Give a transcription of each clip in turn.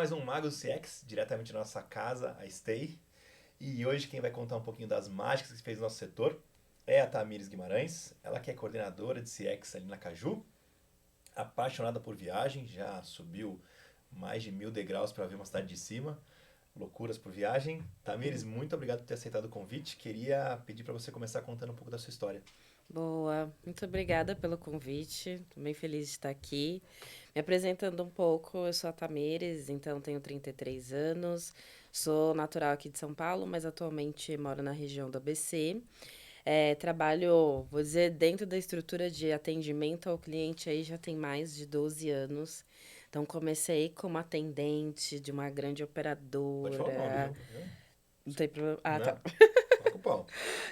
mais um Mago CX, diretamente da nossa casa, a Stay. E hoje quem vai contar um pouquinho das mágicas que fez no nosso setor é a Tamires Guimarães. Ela que é coordenadora de CX ali na Caju, apaixonada por viagem, já subiu mais de 1.000 degraus para ver uma cidade de cima. Loucuras por viagem. Tamires, muito obrigado por ter aceitado o convite. Queria pedir para você começar contando um pouco da sua história. Boa, muito obrigada pelo convite. Estou bem feliz de estar aqui. Me apresentando um pouco, eu sou a Tamires, então tenho 33 anos, sou natural aqui de São Paulo, mas atualmente moro na região do ABC. Trabalho, vou dizer, dentro da estrutura de atendimento ao cliente aí já tem mais de 12 anos. Então comecei como atendente de uma grande Pode falar o nome, operadora. viu? Não tem problema. Ah, tá. Não, toca o pau.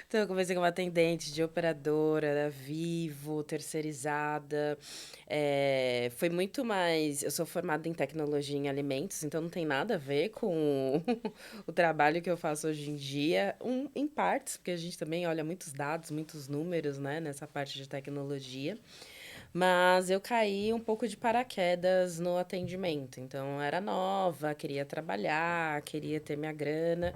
Então, eu comecei como atendente de operadora, da Vivo, terceirizada. Foi muito mais. Eu sou formada em tecnologia em alimentos, então não tem nada a ver com o trabalho que eu faço hoje em dia. Em partes, porque a gente também olha muitos dados, muitos números, né, nessa parte de tecnologia. Mas eu caí um pouco de paraquedas no atendimento. Então, eu era nova, queria trabalhar, queria ter minha grana.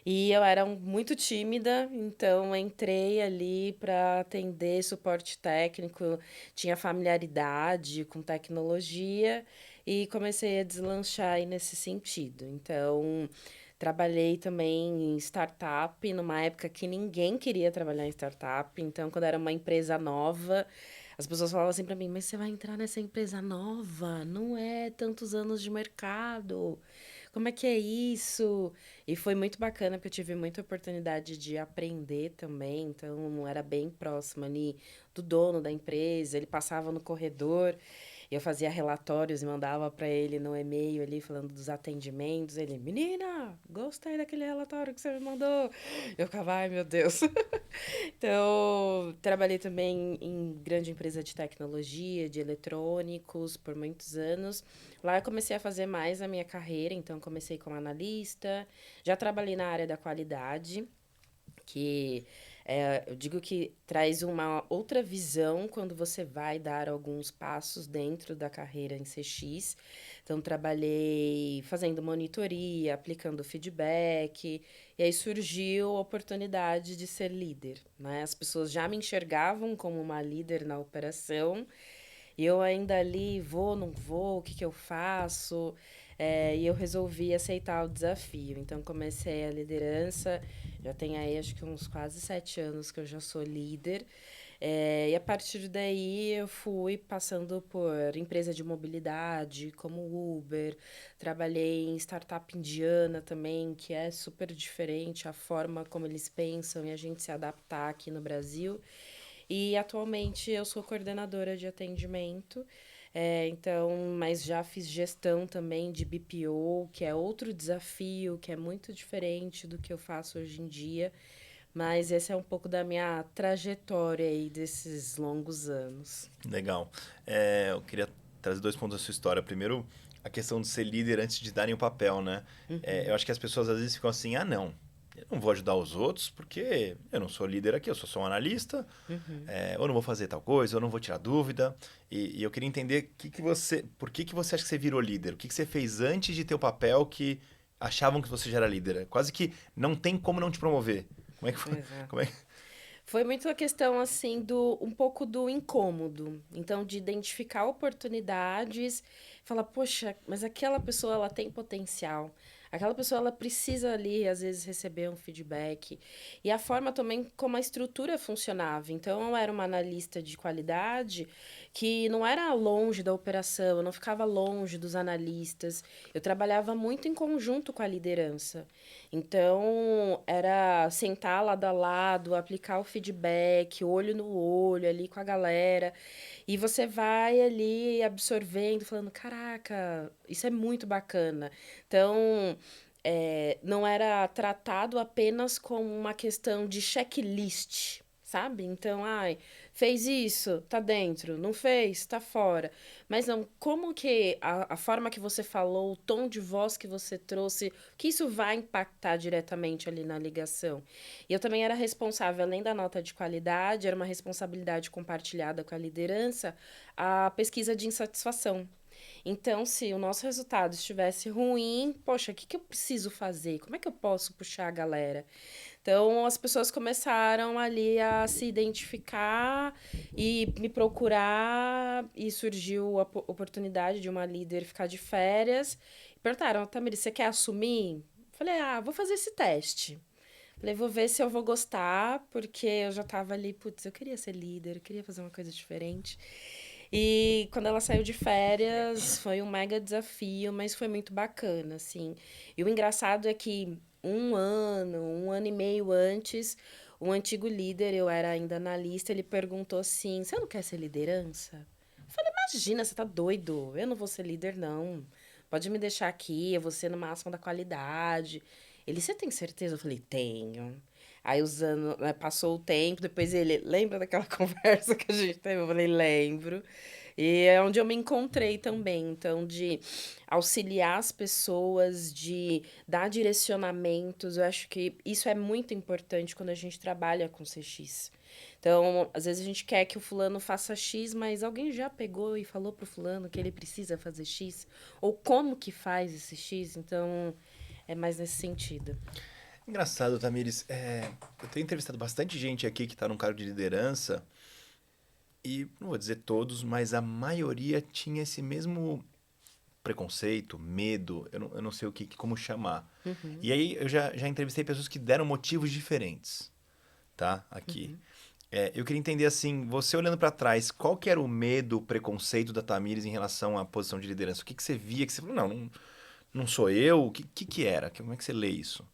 E eu era muito tímida, então entrei ali para atender suporte técnico, tinha familiaridade com tecnologia e comecei a deslanchar aí nesse sentido. Então, trabalhei também em startup, numa época que ninguém queria trabalhar em startup. Então, quando era uma empresa nova, as pessoas falavam assim para mim: Mas você vai entrar nessa empresa nova? Não é tantos anos de mercado. Como é que é isso? E foi muito bacana, porque eu tive muita oportunidade de aprender também. Então, era bem próximo ali do dono da empresa. Ele passava no corredor, eu fazia relatórios e mandava para ele no e-mail ali, falando dos atendimentos. Ele, menina, gostei daquele relatório que você me mandou. Eu ficava, ai meu Deus. Então, trabalhei também em grande empresa de tecnologia, de eletrônicos, por muitos anos. Lá eu comecei a fazer mais a minha carreira, então comecei como analista, já trabalhei na área da qualidade, que eu digo que traz uma outra visão quando você vai dar alguns passos dentro da carreira em CX. Então, trabalhei fazendo monitoria, aplicando feedback, e aí surgiu a oportunidade de ser líder, né? As pessoas já me enxergavam como uma líder na operação, e eu ainda ali, vou, não vou, o que que eu faço? E eu resolvi aceitar o desafio. Então, comecei a liderança, já tem aí acho que uns quase 7 anos que eu já sou líder. E a partir daí eu fui passando por empresa de mobilidade, como Uber, trabalhei em startup indiana também, que é super diferente a forma como eles pensam e a gente se adaptar aqui no Brasil. E atualmente eu sou coordenadora de atendimento, então, mas já fiz gestão também de BPO, que é outro desafio, que é muito diferente do que eu faço hoje em dia. Mas esse é um pouco da minha trajetória aí desses longos anos. Legal. Eu queria trazer dois pontos da sua história. Primeiro, a questão de ser líder antes de darem o papel, né? Eu acho que as pessoas às vezes ficam assim, ah, não, eu não vou ajudar os outros porque eu não sou líder aqui, eu sou só um analista, Uhum. ou não vou fazer tal coisa, ou não vou tirar dúvida. E eu queria entender por que que você acha que você virou líder? O que que você fez antes de ter o papel que achavam que você já era líder? Quase que não tem como não te promover. Como é que foi? Exato. Como é que... Foi muito a questão assim do um pouco do incômodo. Então, de identificar oportunidades, falar, poxa, mas aquela pessoa ela tem potencial. Aquela pessoa ela precisa ali às vezes receber um feedback. E a forma também como a estrutura funcionava. Então, eu era uma analista de qualidade que não era longe da operação, eu não ficava longe dos analistas. Eu trabalhava muito em conjunto com a liderança. Então, era sentar lado a lado, aplicar o feedback, olho no olho ali com a galera. E você vai ali absorvendo, falando: caraca, isso é muito bacana. Então, não era tratado apenas como uma questão de checklist. Sabe? Então, ai, fez isso, tá dentro, não fez, tá fora. Mas não, como que a forma que você falou, o tom de voz que você trouxe, que isso vai impactar diretamente ali na ligação. E eu também era responsável, além da nota de qualidade, era uma responsabilidade compartilhada com a liderança, a pesquisa de insatisfação. Então, se o nosso resultado estivesse ruim, poxa, o que que eu preciso fazer? Como é que eu posso puxar a galera? Então, as pessoas começaram ali a se identificar e me procurar, e surgiu a oportunidade de uma líder ficar de férias. Perguntaram, Tamiri, você quer assumir? Falei, vou fazer esse teste. Falei, vou ver se eu vou gostar, porque eu já tava ali, putz, eu queria ser líder, eu queria fazer uma coisa diferente. E quando ela saiu de férias, foi um mega desafio, mas foi muito bacana, assim. E o engraçado é que um ano e meio antes, um antigo líder, eu era ainda analista, ele perguntou assim: você não quer ser liderança? Eu falei, imagina, você tá doido? Eu não vou ser líder, não. Pode me deixar aqui, eu vou ser no máximo da qualidade. Ele, você tem certeza? Eu falei, tenho. Aí os anos, né, passou o tempo, depois ele, lembra daquela conversa que a gente teve? Eu falei, lembro. E é onde eu me encontrei também, então, de auxiliar as pessoas, de dar direcionamentos. Eu acho que isso é muito importante quando a gente trabalha com CX. Então, às vezes a gente quer que o fulano faça X, mas alguém já pegou e falou pro fulano que ele precisa fazer X? Ou como que faz esse X? Então, é mais nesse sentido. Engraçado, Tamires. Eu tenho entrevistado bastante gente aqui que está num cargo de liderança e, não vou dizer todos, mas a maioria tinha esse mesmo preconceito, medo, eu não sei como chamar. Uhum, E aí eu já entrevistei pessoas que deram motivos diferentes, tá? Aqui. uhum. Eu queria entender assim, você olhando para trás, qual que era o medo, o preconceito da Tamires em relação à posição de liderança? O que você via que você falou, não sou eu? O que era? Como é que você lê isso?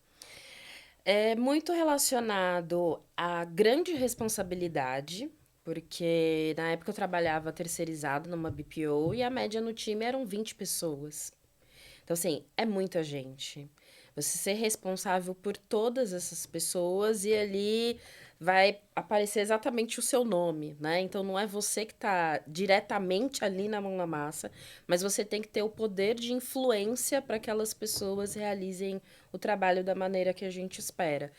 É muito relacionado à grande responsabilidade, porque na época eu trabalhava terceirizado numa BPO e a média no time eram 20 pessoas. Então, assim, é muita gente. Você ser responsável por todas essas pessoas e ali vai aparecer exatamente o seu nome, né? Então, não é você que está diretamente ali na mão na massa, mas você tem que ter o poder de influência para que aquelas pessoas realizem o trabalho da maneira que a gente espera.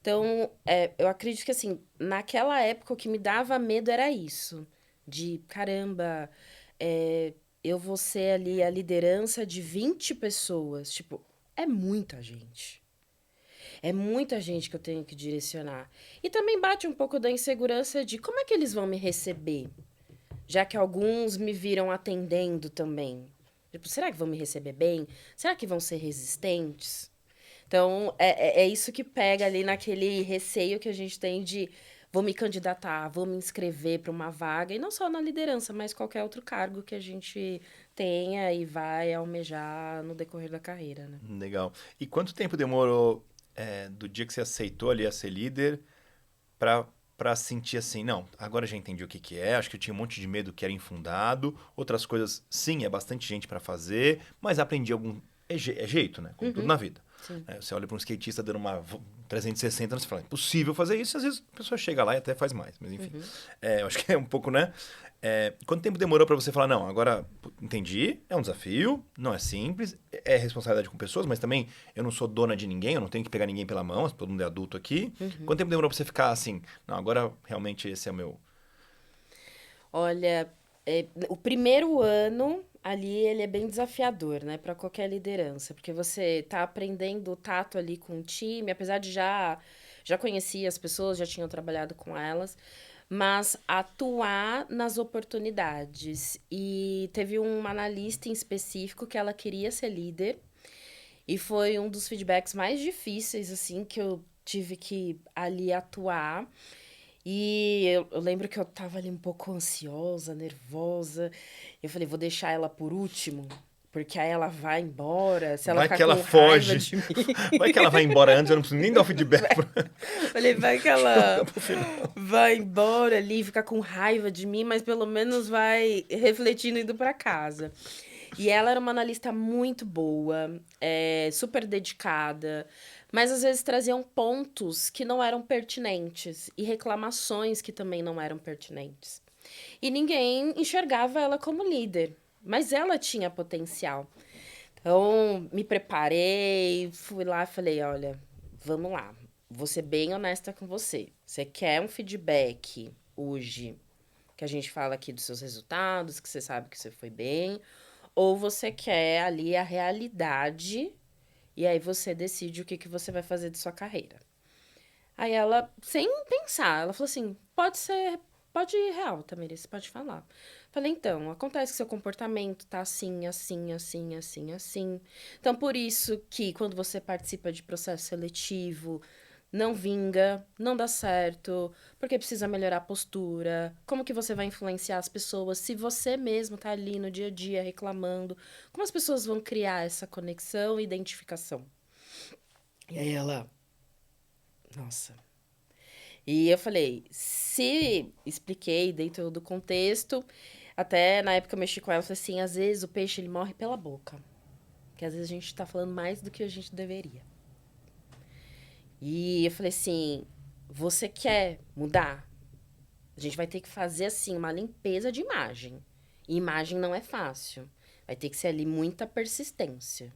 Então, eu acredito que, assim, naquela época o que me dava medo era isso. De, caramba, é, eu vou ser ali a liderança de 20 pessoas. Tipo, é muita gente. É muita gente que eu tenho que direcionar. E também bate um pouco da insegurança de como é que eles vão me receber, já que alguns me viram atendendo também. Tipo, será que vão me receber bem? Será que vão ser resistentes? Então, é isso que pega ali naquele receio que a gente tem de vou me candidatar, vou me inscrever para uma vaga, e não só na liderança, mas qualquer outro cargo que a gente tenha e vai almejar no decorrer da carreira, né? Legal. E quanto tempo demorou do dia que você aceitou ali a ser líder para sentir assim, não, agora já entendi o que é, acho que eu tinha um monte de medo que era infundado, outras coisas, sim, é bastante gente para fazer, mas aprendi algum... É jeito, né? Como tudo Uhum, na vida. sim. Você olha para um skatista dando uma 360, você fala, é impossível fazer isso, e às vezes a pessoa chega lá e até faz mais, mas enfim. Uhum. Eu acho que é um pouco, né? Quanto tempo demorou para você falar, não, agora entendi, é um desafio, não é simples, é responsabilidade com pessoas, mas também eu não sou dona de ninguém, eu não tenho que pegar ninguém pela mão, todo mundo é adulto aqui. Uhum. Quanto tempo demorou para você ficar assim, não, agora realmente esse é o meu... Olha, o primeiro ano ali ele é bem desafiador, né, para qualquer liderança, porque você tá aprendendo o tato ali com o time, apesar de já conhecia as pessoas, já tinham trabalhado com elas, mas atuar nas oportunidades. E teve uma analista em específico que ela queria ser líder, e foi um dos feedbacks mais difíceis assim que eu tive que ali atuar. E eu lembro que eu tava ali um pouco ansiosa, nervosa. Eu falei, vou deixar ela por último, porque aí ela vai embora. Se ela Vai ficar que ela com raiva foge, de mim. vai que ela vai embora antes, eu não preciso nem dar o feedback vai- Falei, vai que joga ela pro final. vai embora ali, ficar com raiva de mim, mas pelo menos vai refletindo indo pra casa. E ela era uma analista muito boa, super dedicada, mas às vezes traziam pontos que não eram pertinentes e reclamações que também não eram pertinentes. E ninguém enxergava ela como líder, mas ela tinha potencial. Então, me preparei, fui lá e falei: olha, vamos lá, vou ser bem honesta com você. Você quer um feedback hoje, que a gente fala aqui dos seus resultados, que você sabe que você foi bem? ou você quer ali a realidade e aí você decide o que, que você vai fazer de sua carreira. Aí ela, sem pensar, ela falou assim, pode ir real, Tamiris, pode falar. Falei, então, acontece que seu comportamento tá assim, assim, assim, assim, assim. Então, por isso que quando você participa de processo seletivo, não vinga, não dá certo, porque precisa melhorar a postura, como que você vai influenciar as pessoas, se você mesmo tá ali no dia a dia reclamando, como as pessoas vão criar essa conexão e identificação? E aí ela, nossa. E eu falei, se expliquei, dei todo o contexto, até na época eu mexi com ela, falei assim, às vezes o peixe ele morre pela boca, porque às vezes a gente tá falando mais do que a gente deveria. E eu falei assim, você quer mudar? A gente vai ter que fazer assim uma limpeza de imagem. E imagem não é fácil. Vai ter que ser ali muita persistência.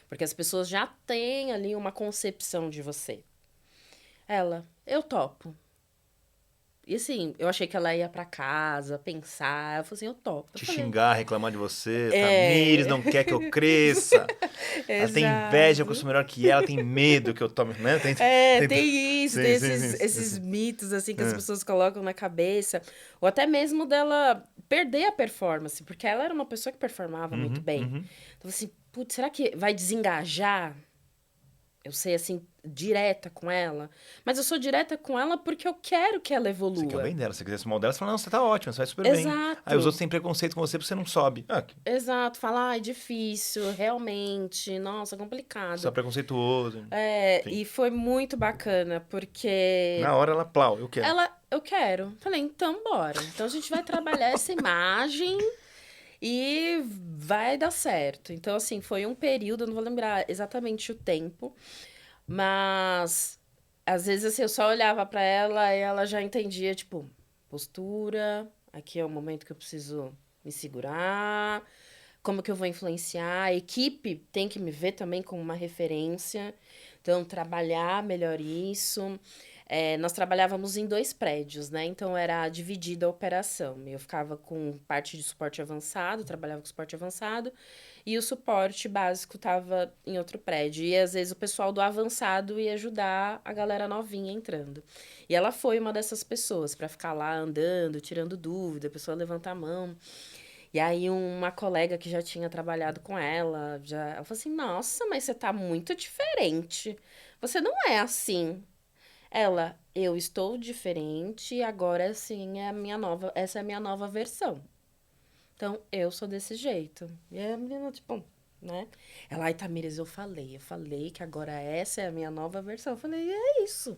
Porque as pessoas já têm ali uma concepção de você. Ela, eu topo. E assim, eu achei que ela ia pra casa, pensar. Eu falei assim, eu topo. Eu Te falei, xingar, reclamar de você. Tamires é. não quer que eu cresça. Ela tem inveja que eu Exato. sou melhor que ela, tem medo que eu tome, né? É, Tem... tem isso, tem Sim, sim, sim, esses sim. mitos, assim, que as Ah. pessoas colocam na cabeça. Ou até mesmo dela perder a performance, porque ela era uma pessoa que performava muito Uhum, bem. uhum. Então, assim, putz, será que vai desengajar? Eu sei, assim, direta com ela. Mas eu sou direta com ela porque eu quero que ela Você quer o evolua. bem dela, se você quiser o mal dela, você fala, não, você tá ótimo, você vai super bem. Aí os Exato. outros têm preconceito com você porque você não sobe. Ah, Exato. Falar, ai, difícil, realmente, nossa, você é complicado. preconceituoso. É, Enfim. e foi muito bacana, porque Na hora ela, plau, eu quero. ela, eu quero. Falei, então bora. Então a gente vai trabalhar essa imagem e vai dar certo. Então, assim, foi um período, eu não vou lembrar exatamente o tempo, mas às vezes assim, eu só olhava pra ela e ela já entendia, tipo, postura, aqui é o momento que eu preciso me segurar, como que eu vou influenciar. A equipe tem que me ver também como uma referência. Então, trabalhar melhor isso. É, nós trabalhávamos em 2 prédios, né? Então, era dividida a operação. Eu ficava com parte de suporte avançado, trabalhava com suporte avançado, e o suporte básico estava em outro prédio. E, às vezes, o pessoal do avançado ia ajudar a galera novinha entrando. E ela foi uma dessas pessoas para ficar lá andando, tirando dúvida, a pessoa levanta a mão. E aí uma colega que já tinha trabalhado com ela, ela falou assim: "Nossa, mas você tá muito diferente. Você não é assim". Ela: "Eu estou diferente e agora sim essa é a minha nova versão. Então eu sou desse jeito". E a menina tipo, né? Ela: "Ai, Tamires, eu falei que agora essa é a minha nova versão". Eu falei: "É isso".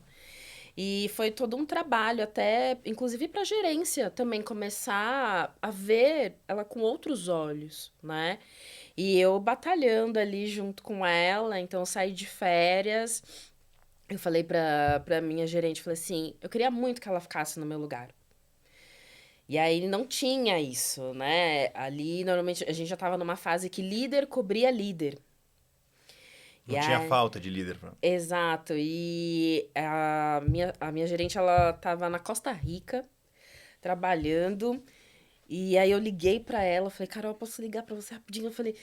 E foi todo um trabalho, até, inclusive para a gerência também começar a ver ela com outros olhos, né? E eu batalhando ali junto com ela, então eu saí de férias, eu falei para minha gerente, falei assim, eu queria muito que ela ficasse no meu lugar. E aí não tinha isso, né? Ali, normalmente, a gente já estava numa fase que líder cobria líder. E Não tinha aí, falta de líder. exato. E a minha gerente, ela tava na Costa Rica, trabalhando. E aí eu liguei pra ela, falei, Carol, posso ligar pra você rapidinho? Eu falei,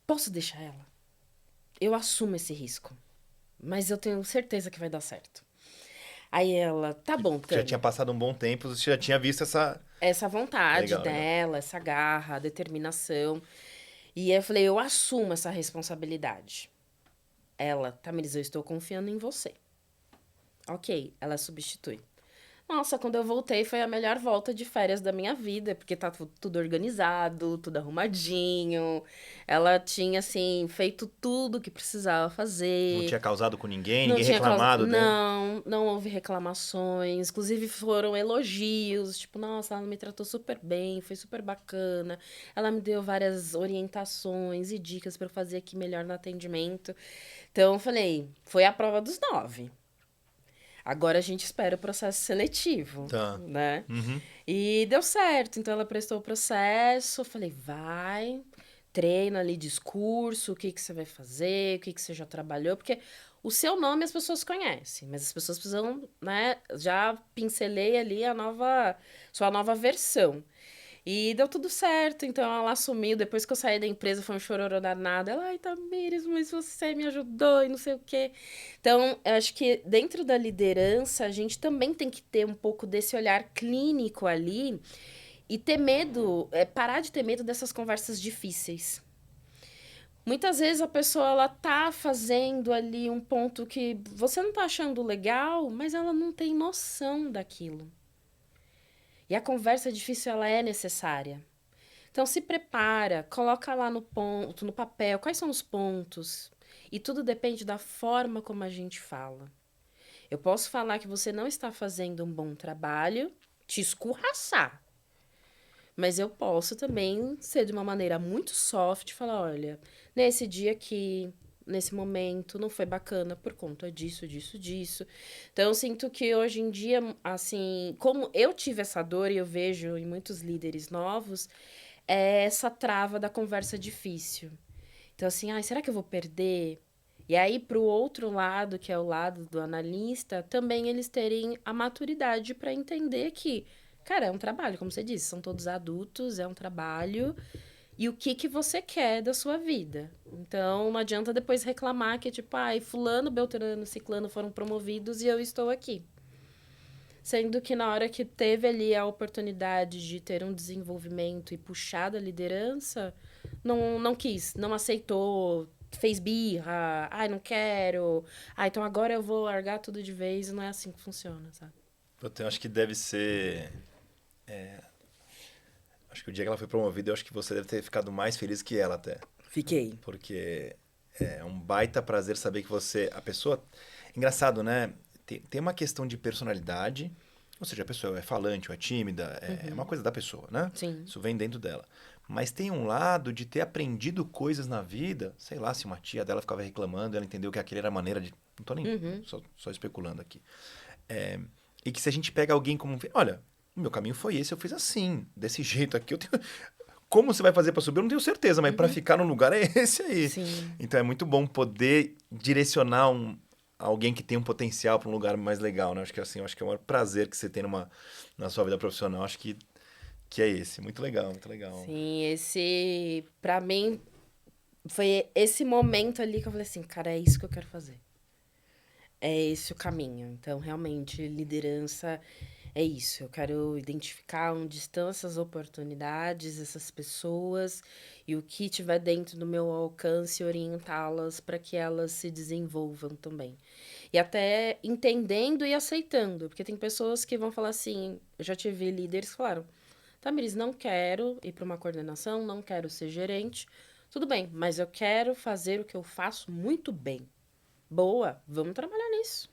posso deixar ela? Eu assumo esse risco, mas eu tenho certeza que vai dar certo. Aí ela, tá bom, Já tinha Tami. passado um bom tempo, você já tinha visto essa... Essa vontade Legal, legal. dela, essa garra, determinação. E aí eu falei, eu assumo essa responsabilidade. Ela, Tamiris, eu estou confiando em você. Ok, ela substitui. Nossa, quando eu voltei foi a melhor volta de férias da minha vida, porque tá tudo organizado, tudo arrumadinho. Ela tinha, assim, feito tudo que precisava Não fazer. tinha causado com ninguém, Não ninguém tinha causa. reclamado dela. Não, não houve reclamações. Inclusive foram elogios. Tipo, nossa, ela me tratou super bem, foi super bacana. Ela me deu várias orientações e dicas para eu fazer aqui melhor no atendimento. Então, eu falei, foi a prova dos 9. Agora a gente espera o processo seletivo, Tá. né? Uhum. E deu certo. Então ela prestou o processo. Eu falei, vai, treina ali discurso, o que que você vai fazer, o que que você já trabalhou, porque o seu nome as pessoas conhecem, mas as pessoas precisam, né? Já pincelei ali sua nova versão. E deu tudo certo, então ela assumiu. Depois que eu saí da empresa, foi um chororô danado. Ela, ai, Tamires, mas você me ajudou e não sei o quê. Então, eu acho que dentro da liderança, a gente também tem que ter um pouco desse olhar clínico ali e ter medo, parar de ter medo dessas conversas difíceis. Muitas vezes a pessoa ela tá fazendo ali um ponto que você não tá achando legal, mas ela não tem noção daquilo. E a conversa difícil ela é necessária. Então se prepara, coloca lá no ponto, no papel, quais são os pontos. E tudo depende da forma como a gente fala. Eu posso falar que você não está fazendo um bom trabalho, te escorraçar. Mas eu posso também ser de uma maneira muito soft e falar, olha, nesse dia aqui, nesse momento, não foi bacana por conta disso, disso, disso. Então, eu sinto que hoje em dia, assim, como eu tive essa dor e eu vejo em muitos líderes novos, é essa trava da conversa difícil. Então, assim, ai, será que eu vou perder? E aí, para o outro lado, que é o lado do analista, também eles terem a maturidade para entender que, cara, é um trabalho, como você disse, são todos adultos, é um trabalho. E o que você quer da sua vida? Então, não adianta depois reclamar que, tipo, ai, fulano, beltrano, ciclano foram promovidos e eu estou aqui. Sendo que na hora que teve ali a oportunidade de ter um desenvolvimento e puxar da liderança, não quis, não aceitou, fez birra, ai, não quero, então agora eu vou largar tudo de vez e não é assim que funciona, sabe? Eu acho que deve ser. Acho que o dia que ela foi promovida, eu acho que você deve ter ficado mais feliz que ela até. Fiquei. Porque é um baita prazer saber que você. A pessoa. Engraçado, né? Tem uma questão de personalidade. Ou seja, a pessoa é falante ou é tímida. É uma coisa da pessoa, né? Sim. Isso vem dentro dela. Mas tem um lado de ter aprendido coisas na vida. Sei lá, se uma tia dela ficava reclamando, ela entendeu que aquilo era a maneira de. Não tô nem. Só especulando aqui. E que se a gente pega alguém como. Olha, o meu caminho foi esse, eu fiz assim, desse jeito aqui. Eu tenho... Como você vai fazer para subir, eu não tenho certeza, mas para ficar no lugar é esse aí. Sim. Então é muito bom poder direcionar alguém que tem um potencial para um lugar mais legal, né? Acho que assim, acho que é o maior prazer que você tem na sua vida profissional. Acho que é esse. Muito legal, muito legal. Sim, esse, pra mim, foi esse momento ali que eu falei assim, cara, é isso que eu quero fazer. É esse o caminho. Então, realmente, liderança é isso. Eu quero identificar onde estão essas oportunidades, essas pessoas e o que tiver dentro do meu alcance, orientá-las para que elas se desenvolvam também. E até entendendo e aceitando, porque tem pessoas que vão falar assim, eu já tive líderes que falaram, Tamiris, não quero ir para uma coordenação, não quero ser gerente. Tudo bem, mas eu quero fazer o que eu faço muito bem. Boa, vamos trabalhar nisso.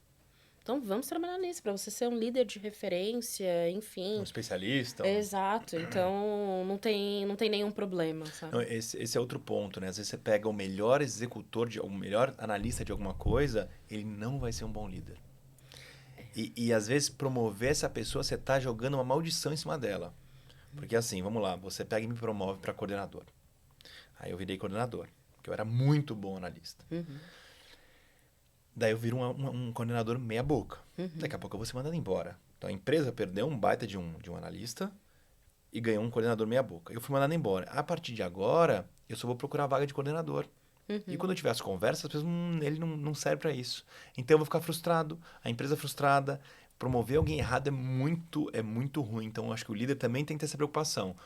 Então, vamos trabalhar nisso, para você ser um líder de referência, Um enfim. especialista. Exato, então não tem nenhum problema, sabe? Não, esse é outro ponto, né? Às vezes você pega o melhor executor, o melhor analista de alguma coisa, ele não vai ser um bom líder. E às vezes promover essa pessoa, você tá jogando uma maldição em cima dela. Porque assim, vamos lá, você pega e me promove para coordenador. Aí eu virei coordenador, porque eu era muito bom analista. Daí eu viro um coordenador meia boca. Daqui a pouco eu vou ser mandado embora. Então a empresa perdeu um baita de um analista e ganhou um coordenador meia boca. Eu fui mandado embora. A partir de agora, eu só vou procurar vaga de coordenador. E quando eu tiver as conversas, as pessoas, ele não serve para isso. Então eu vou ficar frustrado, a empresa frustrada. Promover alguém errado é muito ruim. Então eu acho que o líder também tem que ter essa preocupação.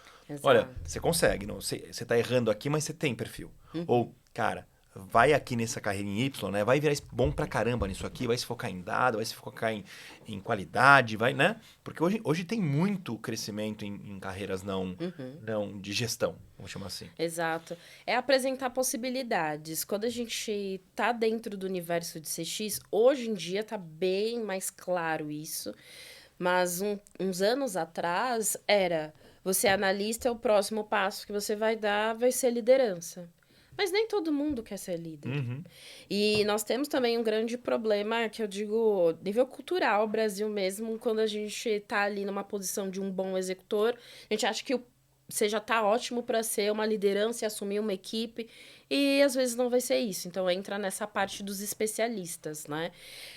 Olha, Exato. você consegue, não, você tá errando aqui, mas você tem perfil. Ou, cara, vai aqui nessa carreira em Y, né? Vai virar bom pra caramba nisso aqui, vai se focar em dado, vai se focar em qualidade, vai, né? Porque hoje tem muito crescimento em carreiras não de gestão, vamos chamar assim. Exato. É apresentar possibilidades. Quando a gente tá dentro do universo de CX, hoje em dia tá bem mais claro isso. Mas uns anos atrás era você é analista, é o próximo passo que você vai dar vai ser liderança. Mas nem todo mundo quer ser líder. E nós temos também um grande problema, que eu digo, nível cultural, Brasil mesmo, quando a gente tá ali numa posição de um bom executor, a gente acha que você já tá ótimo para ser uma liderança e assumir uma equipe, e às vezes não vai ser isso. Então entra nessa parte dos especialistas, né?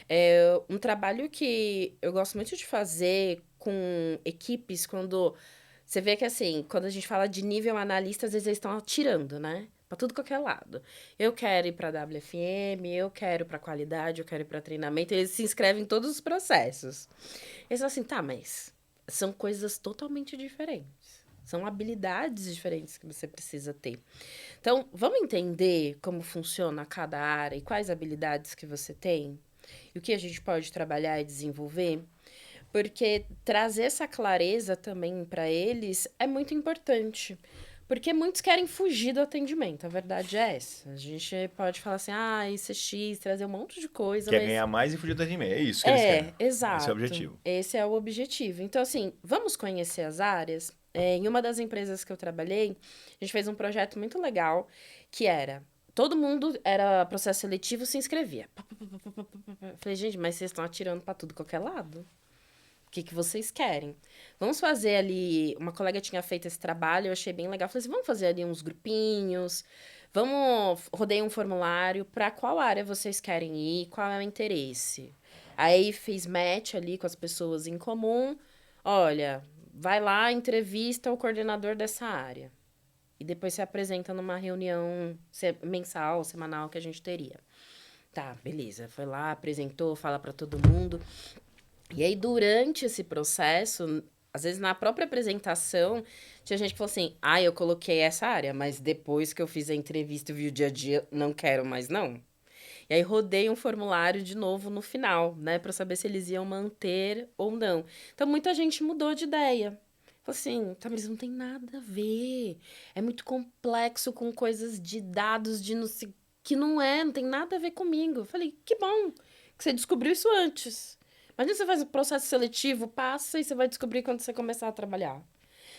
É um trabalho que eu gosto muito de fazer com equipes quando Você vê que, assim, quando a gente fala de nível analista, às vezes eles estão atirando, né? Pra tudo qualquer lado. Eu quero ir pra WFM, eu quero pra qualidade, eu quero ir pra treinamento. Eles se inscrevem em todos os processos. Eles falam assim, tá, mas são coisas totalmente diferentes. São habilidades diferentes que você precisa ter. Então, vamos entender como funciona cada área e quais habilidades que você tem? E o que a gente pode trabalhar e desenvolver? Porque trazer essa clareza também para eles é muito importante. Porque muitos querem fugir do atendimento, a verdade é essa. A gente pode falar assim, ICX, trazer um monte de coisa, Quer mas ganhar mais e fugir do atendimento. É isso que eles querem. Esse é o exato. objetivo. Esse é o objetivo. Então, assim, vamos conhecer as áreas. Em uma das empresas que eu trabalhei, a gente fez um projeto muito legal, que era... Todo mundo era processo seletivo, se inscrevia. Pá, pá, pá, pá, pá, pá, pá. Falei, gente, mas vocês estão atirando para tudo qualquer lado. O que vocês querem? Vamos fazer ali. Uma colega tinha feito esse trabalho, eu achei bem legal. Falei assim: vamos fazer ali uns grupinhos, vamos. Rodei um formulário para qual área vocês querem ir, qual é o interesse. Aí fiz match ali com as pessoas em comum. Olha, vai lá, entrevista o coordenador dessa área. E depois se apresenta numa reunião mensal, semanal que a gente teria. Tá, beleza. Foi lá, apresentou, fala para todo mundo. E aí, durante esse processo, às vezes na própria apresentação, tinha gente que falou assim: eu coloquei essa área, mas depois que eu fiz a entrevista e vi o dia a dia, não quero mais, não. E aí, rodei um formulário de novo no final, né, pra saber se eles iam manter ou não. Então, muita gente mudou de ideia. Falou assim: tá, mas não tem nada a ver. É muito complexo com coisas de dados, de não sei. Que não tem nada a ver comigo. Eu falei: que bom que você descobriu isso antes. Imagina você faz o processo seletivo, passa e você vai descobrir quando você começar a trabalhar.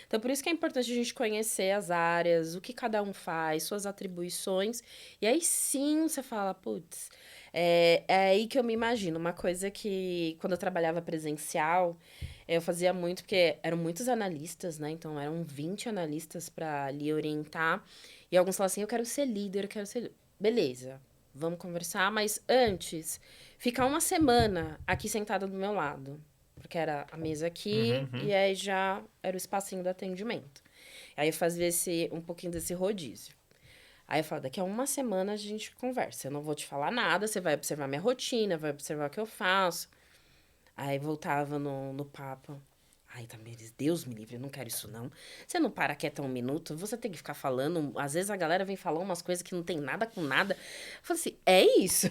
Então, por isso que é importante a gente conhecer as áreas, o que cada um faz, suas atribuições. E aí sim você fala, putz, é aí que eu me imagino. Uma coisa que, quando eu trabalhava presencial, eu fazia muito, porque eram muitos analistas, né? Então, eram 20 analistas para lhe orientar. E alguns falavam assim, eu quero ser líder, eu quero ser... Beleza, vamos conversar, mas antes, ficar uma semana aqui sentada do meu lado. Porque era a mesa Uhum, aqui uhum. e aí já era o espacinho do atendimento. Aí eu fazia um pouquinho desse rodízio. Aí eu falo, daqui a uma semana a gente conversa. Eu não vou te falar nada, você vai observar minha rotina, vai observar o que eu faço. Aí voltava no papo. Ai, Tamires, Deus me livre, eu não quero isso não. Você não para quieta um minuto, você tem que ficar falando. Às vezes a galera vem falar umas coisas que não tem nada com nada. Eu falo assim, é isso.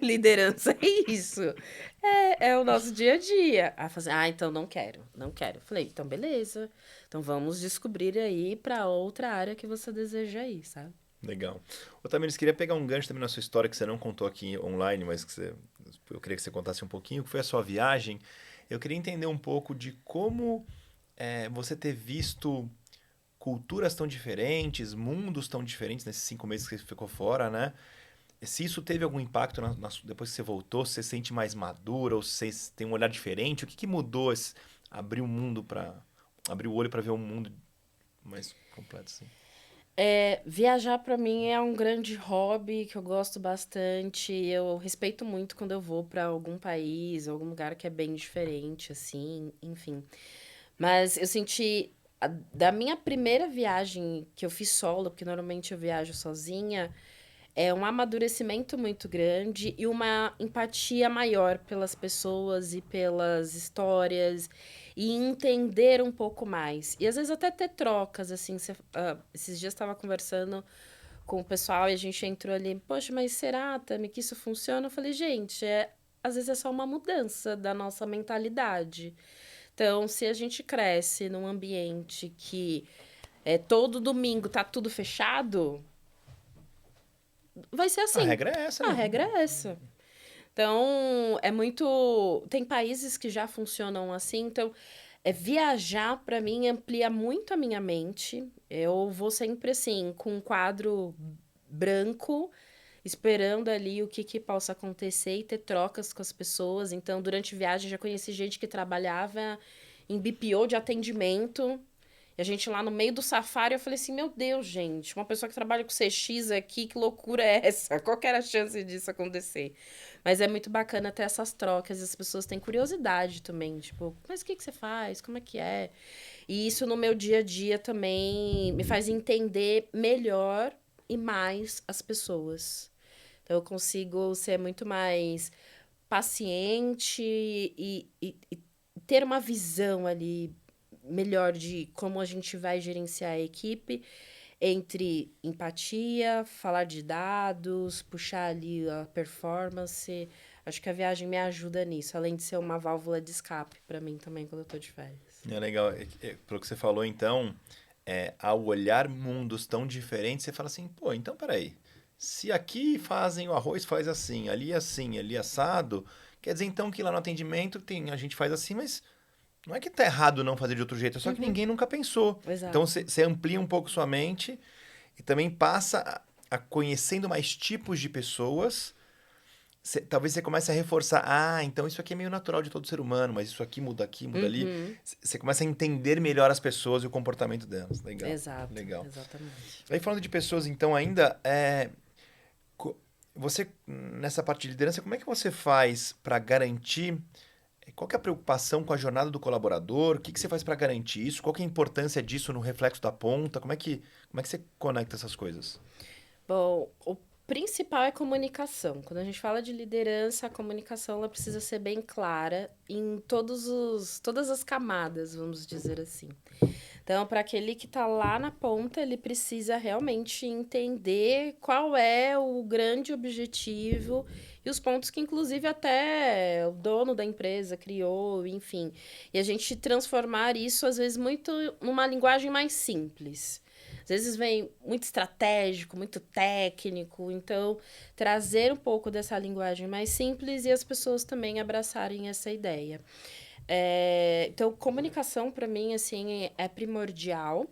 Liderança é isso. É o nosso dia a dia. Aí fazer, então não quero, não quero. Eu falei, então beleza. Então vamos descobrir aí pra outra área que você deseja ir, sabe? Legal. Ô, Tamiris, queria pegar um gancho também na sua história que você não contou aqui online, mas eu queria que você contasse um pouquinho, que foi a sua viagem. Eu queria entender um pouco de como você ter visto culturas tão diferentes, mundos tão diferentes nesses 5 meses que você ficou fora, né? Se isso teve algum impacto depois que você voltou, se você se sente mais madura ou se você tem um olhar diferente, o que mudou abrir o mundo para abrir o olho para ver um mundo mais completo assim? Viajar pra mim é um grande hobby que eu gosto bastante. Eu respeito muito quando eu vou pra algum país, algum lugar que é bem diferente, assim, enfim. Mas eu senti da minha primeira viagem que eu fiz solo, porque normalmente eu viajo sozinha, é um amadurecimento muito grande e uma empatia maior pelas pessoas e pelas histórias e entender um pouco mais. E às vezes até ter trocas, assim. Esses dias estava conversando com o pessoal e a gente entrou ali, poxa, mas será, Tami, que isso funciona? Eu falei, gente, às vezes é só uma mudança da nossa mentalidade. Então, se a gente cresce num ambiente que todo domingo tá tudo fechado, vai ser A assim. regra é essa, A né? regra é essa. Então, é muito. Tem países que já funcionam assim. Então, viajar, para mim, amplia muito a minha mente. Eu vou sempre assim, com um quadro branco, esperando ali o que possa acontecer e ter trocas com as pessoas. Então, durante viagem, já conheci gente que trabalhava em BPO de atendimento. E a gente lá no meio do safari, eu falei assim, meu Deus, gente, uma pessoa que trabalha com CX aqui, que loucura é essa? Qual que era a chance disso acontecer? Mas é muito bacana ter essas trocas, as pessoas têm curiosidade também, tipo, mas o que que você faz? Como é que é? E isso no meu dia a dia também me faz entender melhor e mais as pessoas. Então eu consigo ser muito mais paciente e ter uma visão ali melhor de como a gente vai gerenciar a equipe entre empatia, falar de dados, puxar ali a performance. Acho que a viagem me ajuda nisso, além de ser uma válvula de escape para mim também quando eu tô de férias. É legal. Pelo que você falou, então, ao olhar mundos tão diferentes, você fala assim, pô, então peraí. Se aqui fazem o arroz, faz assim, ali assado, quer dizer então que lá no atendimento a gente faz assim, mas não é que tá errado não fazer de outro jeito, é só que Uhum. ninguém nunca pensou. Então Exato. você amplia um pouco sua mente e também passa a conhecendo mais tipos de pessoas. Talvez você comece a reforçar, então isso aqui é meio natural de todo ser humano, mas isso aqui, muda ali. Uhum. Você começa a entender melhor as pessoas e o comportamento delas. Legal, Exato, legal. exatamente. Aí falando de pessoas, então, ainda, você, nessa parte de liderança, como é que você faz para garantir, qual que é a preocupação com a jornada do colaborador? O que que você faz para garantir isso? Qual que é a importância disso no reflexo da ponta? Como é que você conecta essas coisas? Bom, o principal é comunicação. Quando a gente fala de liderança, a comunicação ela precisa ser bem clara em todas as camadas, vamos dizer assim. Então, para aquele que está lá na ponta, ele precisa realmente entender qual é o grande objetivo e os pontos que, inclusive, até o dono da empresa criou, enfim. E a gente transformar isso, às vezes, muito numa linguagem mais simples. Às vezes vem muito estratégico, muito técnico, então trazer um pouco dessa linguagem mais simples e as pessoas também abraçarem essa ideia. Então, comunicação para mim assim é primordial.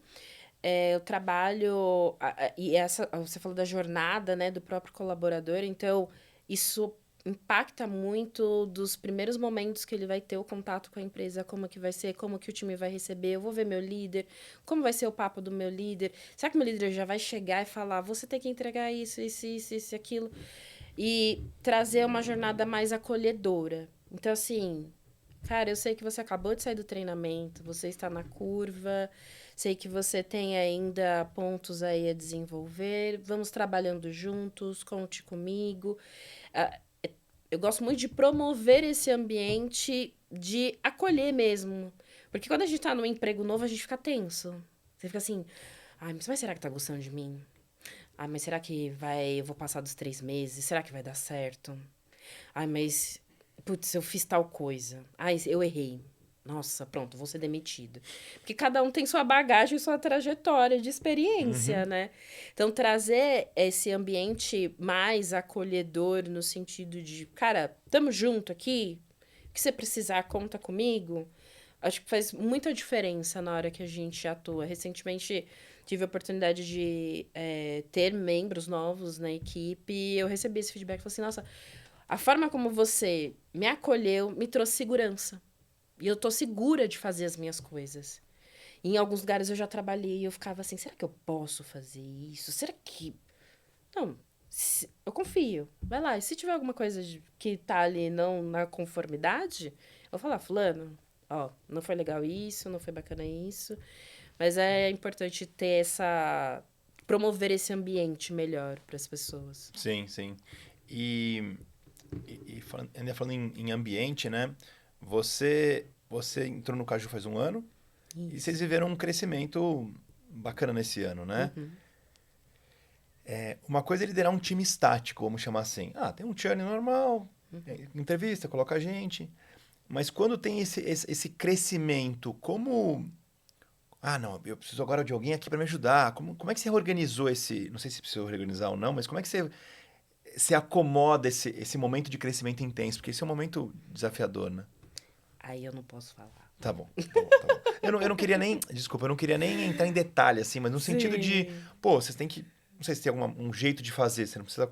Eu trabalho e essa você falou da jornada, né, do próprio colaborador, então isso impacta muito dos primeiros momentos que ele vai ter o contato com a empresa, como que vai ser, como que o time vai receber, eu vou ver meu líder, como vai ser o papo do meu líder, será que meu líder já vai chegar e falar, você tem que entregar isso, aquilo, e trazer uma jornada mais acolhedora. Então, assim, cara, eu sei que você acabou de sair do treinamento, você está na curva, sei que você tem ainda pontos aí a desenvolver, vamos trabalhando juntos, conte comigo. Ah, eu gosto muito de promover esse ambiente de acolher mesmo. Porque quando a gente tá num emprego novo, a gente fica tenso. Você fica assim, ai, mas será que tá gostando de mim? Ai, mas será que eu vou passar dos 3 meses? Será que vai dar certo? Ai, mas, putz, eu fiz tal coisa. Ai, eu errei. Nossa, pronto, vou ser demitido. Porque cada um tem sua bagagem e sua trajetória de experiência, Uhum. né? Então, trazer esse ambiente mais acolhedor no sentido de, cara, tamo junto aqui, o que você precisar, conta comigo. Acho que faz muita diferença na hora que a gente atua. Recentemente, tive a oportunidade de ter membros novos na equipe e eu recebi esse feedback. Falei assim, nossa, a forma como você me acolheu me trouxe segurança. E eu tô segura de fazer as minhas coisas. E em alguns lugares eu já trabalhei e eu ficava assim, será que eu posso fazer isso? Será que... Não, eu confio. Vai lá, e se tiver alguma coisa que tá ali não na conformidade, eu vou falar, fulano, ó, não foi legal isso, não foi bacana isso. Mas é importante ter promover esse ambiente melhor para as pessoas. Sim, sim. E, ainda falando em ambiente, né? Você entrou no Caju faz um ano e vocês Isso. viveram um crescimento bacana nesse ano, né? Uhum. Uma coisa é liderar um time estático, vamos chamar assim. Tem um churn normal, Uhum. entrevista, coloca a gente. Mas quando tem esse crescimento, como... não, eu preciso agora de alguém aqui para me ajudar. Como é que você organizou esse... Não sei se precisa organizar ou não, mas como é que você acomoda esse momento de crescimento intenso? Porque esse é um momento desafiador, né? Aí eu não posso falar. Tá bom, tá bom, tá bom. Eu não queria nem... Desculpa, eu não queria nem entrar em detalhe, assim, mas no sentido de... Sim. Pô, vocês têm que... Não sei se tem um jeito de fazer, você não precisa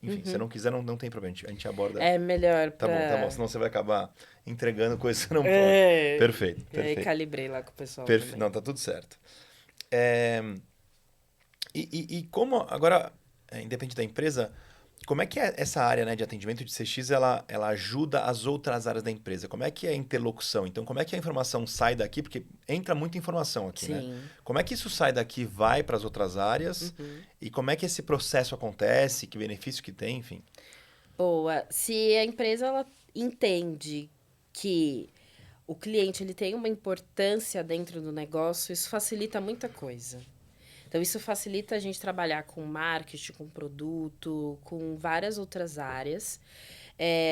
Enfim, se não quiser, não tem problema. A gente aborda. É melhor Tá bom, pra... senão você vai acabar entregando coisas que você não pode. É, Perfeito, e aí perfeito. calibrei lá com o pessoal também. Não, tá tudo certo. É, e como, agora, independente da empresa, como é que é essa área, né, de atendimento de CX, ela ajuda as outras áreas da empresa? Como é que é a interlocução? Então, como é que a informação sai daqui? Porque entra muita informação aqui, né? Sim. Como é que isso sai daqui, vai para as outras áreas? Uhum. E como é que esse processo acontece? Que benefício que tem, enfim. Boa. Se a empresa ela entende que o cliente ele tem uma importância dentro do negócio, isso facilita muita coisa. Então, isso facilita a gente trabalhar com marketing, com produto, com várias outras áreas.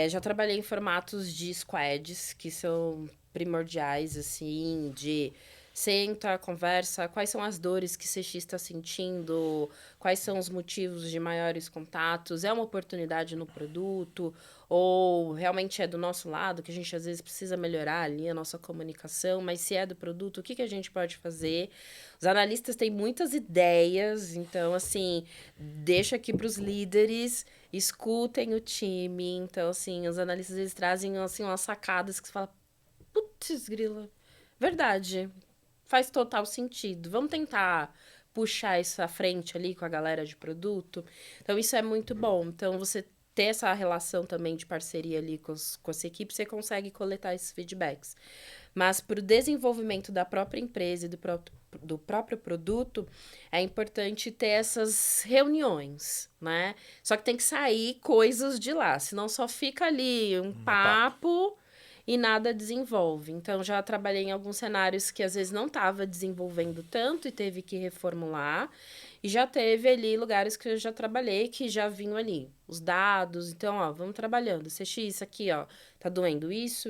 Já trabalhei em formatos de squads, que são primordiais, assim, de senta, conversa, quais são as dores que CX está sentindo, quais são os motivos de maiores contatos, é uma oportunidade no produto, ou realmente é do nosso lado, que a gente às vezes precisa melhorar ali a nossa comunicação, mas se é do produto, o que, que a gente pode fazer? Os analistas têm muitas ideias, então, assim, deixa aqui para os líderes, escutem o time. Então, assim, os analistas eles trazem assim, umas sacadas que você fala, putz, grila, verdade, faz total sentido. Vamos tentar puxar isso à frente ali com a galera de produto. Então, isso é muito bom. Então, você ter essa relação também de parceria ali com a sua equipe, você consegue coletar esses feedbacks. Mas para o desenvolvimento da própria empresa e do próprio produto, é importante ter essas reuniões, né? Só que tem que sair coisas de lá, senão só fica ali um No papo. papo e nada desenvolve. Então, já trabalhei em alguns cenários que às vezes não estava desenvolvendo tanto e teve que reformular. E já teve ali lugares que eu já trabalhei que já vinham ali os dados. Então, ó, vamos trabalhando. CX, isso aqui, ó, tá doendo isso,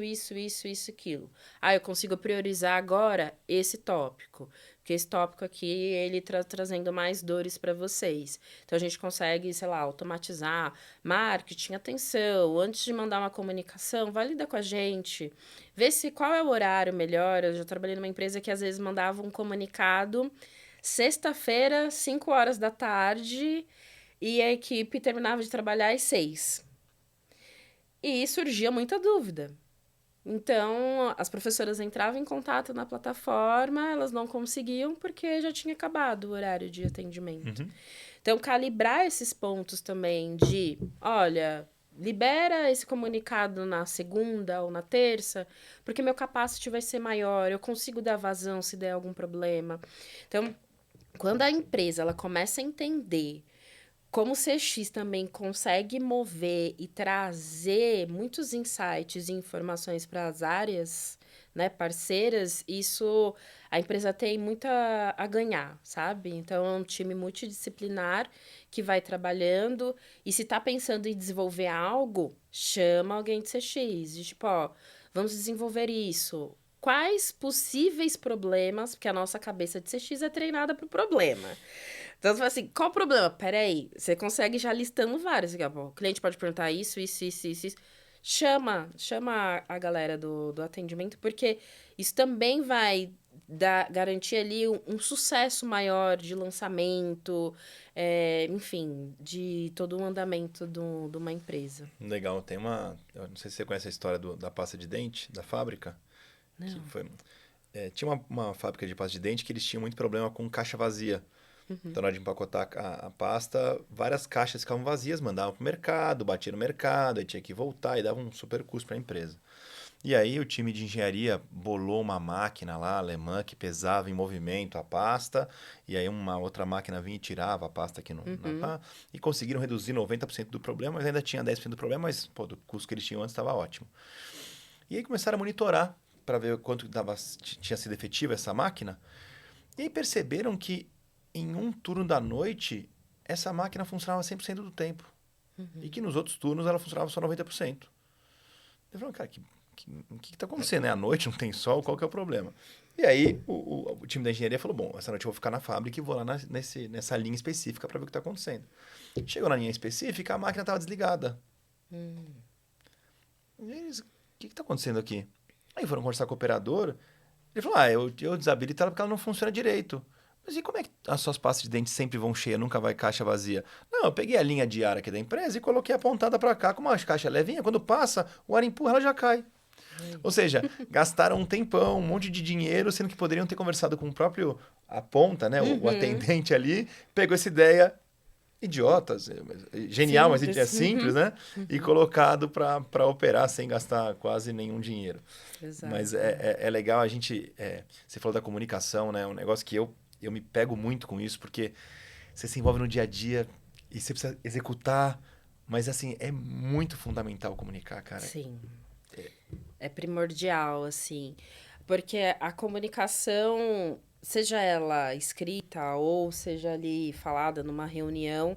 aquilo. Ah, eu consigo priorizar agora esse tópico. Porque esse tópico aqui, ele trazendo mais dores para vocês. Então, a gente consegue, sei lá, automatizar. Marketing, atenção, antes de mandar uma comunicação, valida com a gente. Vê se qual é o horário melhor. Eu já trabalhei numa empresa que às vezes mandava um comunicado sexta-feira, 5 horas da tarde, e a equipe terminava de trabalhar às 6. E surgia muita dúvida. Então, as professoras entravam em contato na plataforma, elas não conseguiam porque já tinha acabado o horário de atendimento. Uhum. Então, calibrar esses pontos também de, olha, libera esse comunicado na segunda ou na terça, porque meu capacity vai ser maior, eu consigo dar vazão se der algum problema. Então, quando a empresa ela começa a entender como o CX também consegue mover e trazer muitos insights e informações para as áreas, né, parceiras, isso a empresa tem muito a ganhar, sabe? Então é um time multidisciplinar que vai trabalhando e se está pensando em desenvolver algo, chama alguém de CX, de tipo, ó, vamos desenvolver isso. Quais possíveis problemas, porque a nossa cabeça de CX é treinada para o problema. Então, você fala assim, qual o problema? Peraí, você consegue já listando vários. Aqui, ó, o cliente pode perguntar isso. Chama a galera do atendimento, porque isso também vai garantir ali um sucesso maior de lançamento, enfim, de todo o andamento de uma empresa. Legal, tem uma. Eu não sei se você conhece a história da pasta de dente, da fábrica. Que Não. foi. Tinha uma fábrica de pasta de dente que eles tinham muito problema com caixa vazia. Então, na hora de empacotar a pasta, várias caixas ficavam vazias, mandavam para o mercado, batia no mercado, aí tinha que voltar e dava um super custo para a empresa. E aí o time de engenharia bolou uma máquina lá, alemã, que pesava em movimento a pasta, e aí uma outra máquina vinha e tirava a pasta aqui na pá, e conseguiram reduzir 90% do problema, mas ainda tinha 10% do problema, mas pô, do custo que eles tinham antes estava ótimo. E aí começaram a monitorar para ver quanto tinha sido efetiva essa máquina, e aí perceberam que em um turno da noite, essa máquina funcionava 100% do tempo. E que nos outros turnos ela funcionava só 90%. Eu falei, cara, o que está acontecendo? É à noite, não tem sol, qual que é o problema? E aí o time da engenharia falou, bom, essa noite eu vou ficar na fábrica e vou lá nessa linha específica para ver o que está acontecendo. Chegou na linha específica, a máquina estava desligada. E eles, o que está acontecendo aqui? Aí foram conversar com o operador, ele falou, eu desabilito ela porque ela não funciona direito. Mas e como é que as suas pastas de dente sempre vão cheias, nunca vai caixa vazia? Não, eu peguei a linha de ar aqui da empresa e coloquei apontada para cá com uma caixa levinha. Quando passa, o ar empurra, ela já cai. Ai. Ou seja, gastaram um tempão, um monte de dinheiro, sendo que poderiam ter conversado com o próprio, a ponta, né? O Uhum. atendente ali, pegou essa ideia idiotas, genial, mas é Simples. simples, Uhum. né? E Uhum. colocado para operar sem gastar quase nenhum dinheiro. Mas Exato. é legal a gente. Você falou da comunicação, né? Um negócio que eu me pego muito com isso, porque você se envolve no dia a dia e você precisa executar. Mas, assim, é muito fundamental comunicar, cara. Sim. É primordial, assim. Porque a comunicação, seja ela escrita ou seja ali falada numa reunião,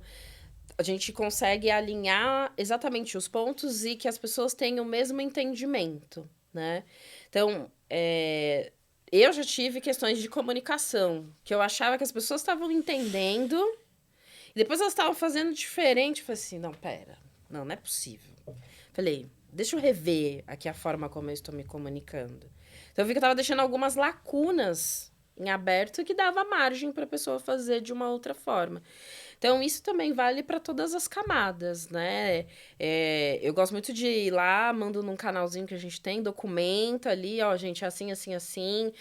a gente consegue alinhar exatamente os pontos e que as pessoas tenham o mesmo entendimento, né? Então, eu já tive questões de comunicação, que eu achava que as pessoas estavam entendendo, e depois elas estavam fazendo diferente. Eu falei assim, não, pera, não é possível. Falei, deixa eu rever aqui a forma como eu estou me comunicando. Então, eu vi que eu estava deixando algumas lacunas em aberto que dava margem para a pessoa fazer de uma outra forma. Então, isso também vale para todas as camadas, né? Eu gosto muito de ir lá, mando num canalzinho que a gente tem, documenta ali, ó, gente, assim, assim, assim.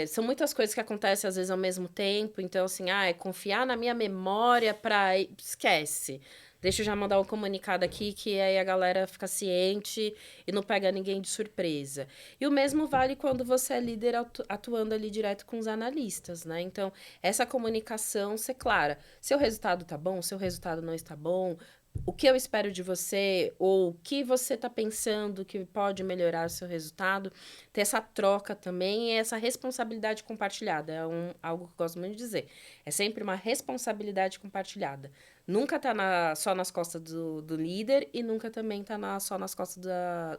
São muitas coisas que acontecem às vezes ao mesmo tempo, então, assim, é confiar na minha memória para. Esquece. Deixa eu já mandar um comunicado aqui que aí a galera fica ciente e não pega ninguém de surpresa. E o mesmo vale quando você é líder atuando ali direto com os analistas, né? Então, essa comunicação ser clara. Seu resultado tá bom, seu resultado não está bom, o que eu espero de você, ou o que você está pensando que pode melhorar o seu resultado, ter essa troca também e essa responsabilidade compartilhada. Algo que eu gosto muito de dizer. É sempre uma responsabilidade compartilhada. Nunca tá só nas costas do líder e nunca também tá só nas costas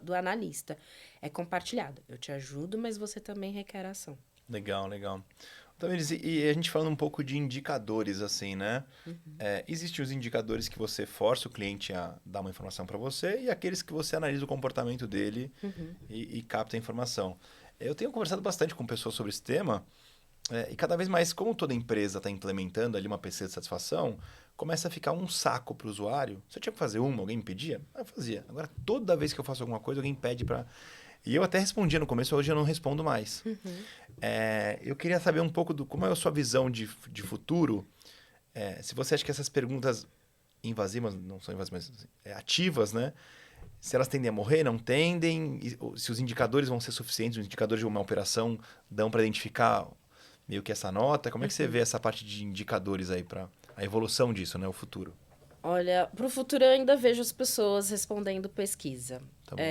do analista. É compartilhado. Eu te ajudo, mas você também requer ação. Legal, legal. Então, e a gente falando um pouco de indicadores, assim, né? Existem os indicadores que você força o cliente a dar uma informação para você e aqueles que você analisa o comportamento dele Uhum. e capta a informação. Eu tenho conversado bastante com pessoas sobre esse tema, e cada vez mais, como toda empresa está implementando ali uma pesquisa de satisfação, começa a ficar um saco para o usuário. Se eu tinha que fazer uma, alguém me pedia? Eu fazia. Agora, toda vez que eu faço alguma coisa, alguém pede para. E eu até respondia no começo, hoje eu não respondo mais. Uhum. Eu queria saber um pouco do como é a sua visão de futuro. Se você acha que essas perguntas invasivas, não são invasivas, mas ativas, né? Se elas tendem a morrer, não tendem, se os indicadores vão ser suficientes, os indicadores de uma operação dão para identificar meio que essa nota. Como é que você vê Uhum. essa parte de indicadores aí para a evolução disso, né? O futuro. Olha, para o futuro eu ainda vejo as pessoas respondendo pesquisa. Tá bom?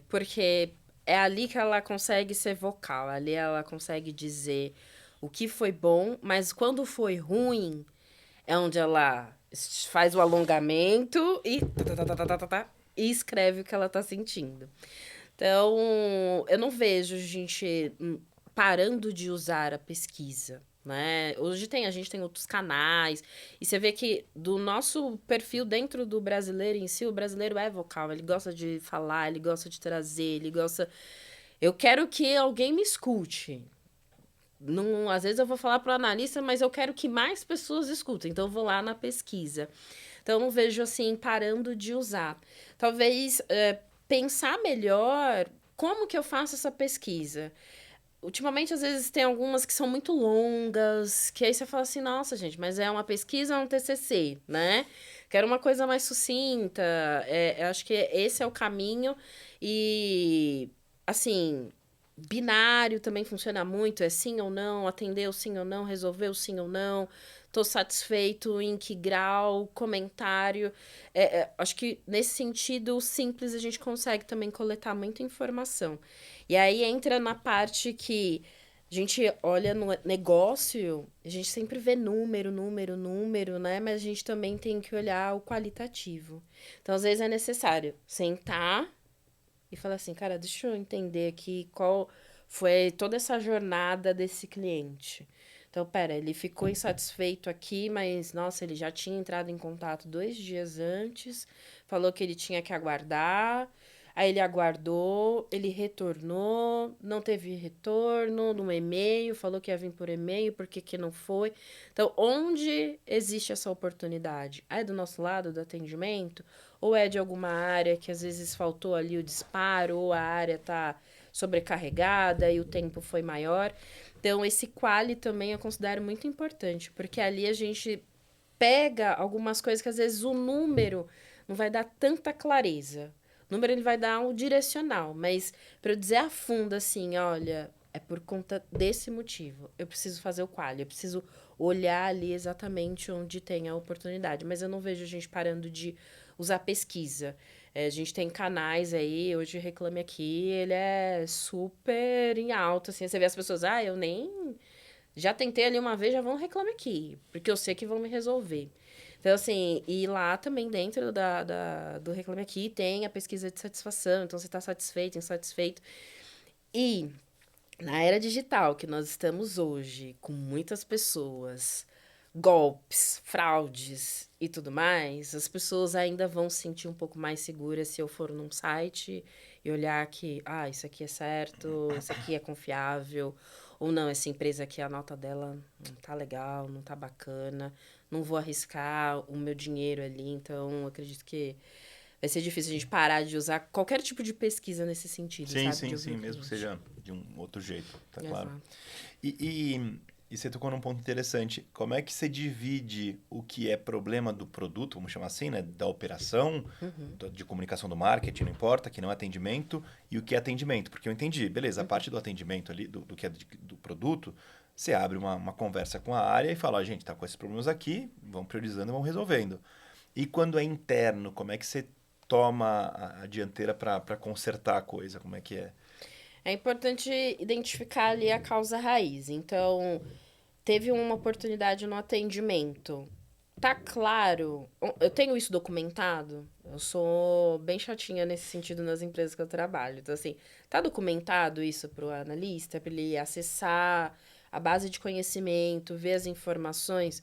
Porque é ali que ela consegue ser vocal, ali ela consegue dizer o que foi bom, mas quando foi ruim, é onde ela faz o alongamento e, e escreve o que ela tá sentindo. Então, eu não vejo gente parando de usar a pesquisa, né? Hoje a gente tem outros canais, e você vê que do nosso perfil dentro do brasileiro em si, o brasileiro é vocal, ele gosta de falar, ele gosta de trazer, ele gosta. Eu quero que alguém me escute. Não, às vezes eu vou falar para o analista, mas eu quero que mais pessoas escutem, então eu vou lá na pesquisa. Então, eu não vejo assim parando de usar. Talvez pensar melhor como que eu faço essa pesquisa. Ultimamente, às vezes, tem algumas que são muito longas, que aí você fala assim, nossa, gente, mas é uma pesquisa ou um TCC, né? Quero uma coisa mais sucinta. Eu acho que esse é o caminho. E, assim, binário também funciona muito. É sim ou não, atendeu sim ou não, resolveu sim ou não. Tô satisfeito em que grau, comentário. Acho que nesse sentido simples a gente consegue também coletar muita informação. E aí entra na parte que a gente olha no negócio, a gente sempre vê número, número, número, né? Mas a gente também tem que olhar o qualitativo. Então, às vezes é necessário sentar e falar assim, cara, deixa eu entender aqui qual foi toda essa jornada desse cliente. Então, pera, ele ficou insatisfeito aqui, mas, nossa, ele já tinha entrado em contato 2 dias antes, falou que ele tinha que aguardar. Aí ele aguardou, ele retornou, não teve retorno no e-mail, falou que ia vir por e-mail, por que que não foi? Então, onde existe essa oportunidade? É do nosso lado, do atendimento? Ou é de alguma área que às vezes faltou ali o disparo, ou a área está sobrecarregada e o tempo foi maior? Então, esse quali também eu considero muito importante, porque ali a gente pega algumas coisas que às vezes o número não vai dar tanta clareza. O número ele vai dar um direcional, mas para eu dizer a fundo assim, olha, é por conta desse motivo. Eu preciso fazer o quali, eu preciso olhar ali exatamente onde tem a oportunidade, mas eu não vejo a gente parando de usar pesquisa. A gente tem canais aí, hoje Reclame Aqui, ele é super em alta, assim, você vê as pessoas, eu nem já tentei ali uma vez, já vão reclamar aqui, porque eu sei que vão me resolver. Então, assim, e lá também dentro do Reclame Aqui tem a pesquisa de satisfação, então você está satisfeito, insatisfeito. E na era digital que nós estamos hoje, com muitas pessoas, golpes, fraudes e tudo mais, as pessoas ainda vão se sentir um pouco mais seguras se eu for num site e olhar que, isso aqui é certo, isso aqui é confiável, ou não, essa empresa aqui, a nota dela não tá legal, não tá bacana, não vou arriscar o meu dinheiro ali, então eu acredito que vai ser difícil a gente parar de usar qualquer tipo de pesquisa nesse sentido, Sim, sabe? sim, De ouvir sim, o mesmo que cliente. seja de um outro jeito, tá claro. Exato. E você tocou num ponto interessante. Como é que você divide o que é problema do produto, vamos chamar assim, né? Da operação, Uhum, de comunicação do marketing, não importa, que não é atendimento, e o que é atendimento? Porque eu entendi, beleza, a parte do atendimento ali, do que é do produto, você abre uma conversa com a área e fala, gente, tá com esses problemas aqui, vamos priorizando e vamos resolvendo. E quando é interno, como é que você toma a dianteira para consertar a coisa? Como é que é? é importante identificar ali a causa raiz. Então, teve uma oportunidade no atendimento. Tá claro? Eu tenho isso documentado. Eu sou bem chatinha nesse sentido nas empresas que eu trabalho. Então, assim, tá documentado isso para o analista, para ele acessar a base de conhecimento, ver as informações?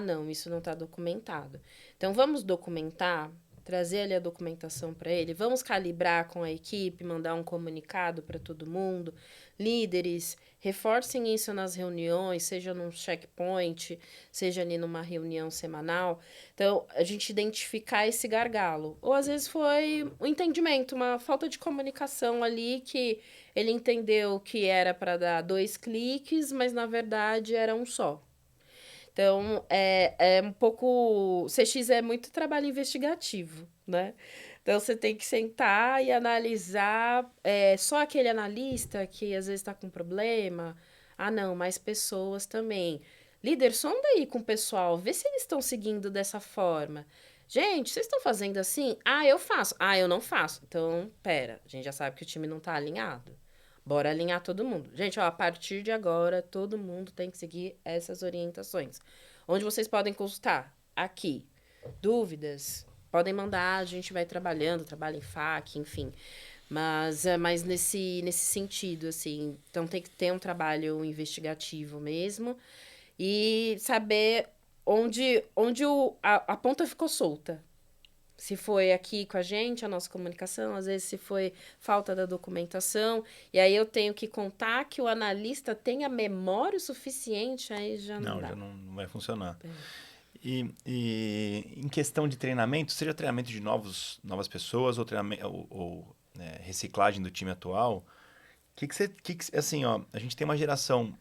Não, isso não está documentado. Então, vamos documentar, trazer ali a documentação para ele, vamos calibrar com a equipe, mandar um comunicado para todo mundo. Líderes, reforcem isso nas reuniões, seja num checkpoint, seja ali numa reunião semanal. Então, a gente identificar esse gargalo. Ou às vezes foi um entendimento, uma falta de comunicação ali que ele entendeu que era para dar 2 cliques, mas na verdade era um só. Então, é um pouco. CX é muito trabalho investigativo, né? Então, você tem que sentar e analisar. Só aquele analista que às vezes está com problema. Não, mais pessoas também. Líder, sonda aí com o pessoal, vê se eles estão seguindo dessa forma. Gente, vocês estão fazendo assim? Eu faço. Eu não faço. Então, pera, a gente já sabe que o time não está alinhado. Bora alinhar todo mundo. Gente, a partir de agora, todo mundo tem que seguir essas orientações. Onde vocês podem consultar? Aqui. Dúvidas? Podem mandar, a gente vai trabalhando, trabalha em FAQ, enfim. Mas é mais nesse sentido, assim. Então tem que ter um trabalho investigativo mesmo e saber onde a ponta ficou solta. Se foi aqui com a gente, a nossa comunicação, às vezes se foi falta da documentação, e aí eu tenho que contar que o analista tenha memória o suficiente, aí já não Não, já dá. não vai funcionar. É. E em questão de treinamento, seja treinamento de novas pessoas ou, treinamento, reciclagem do time atual, assim, ó, a gente tem uma geração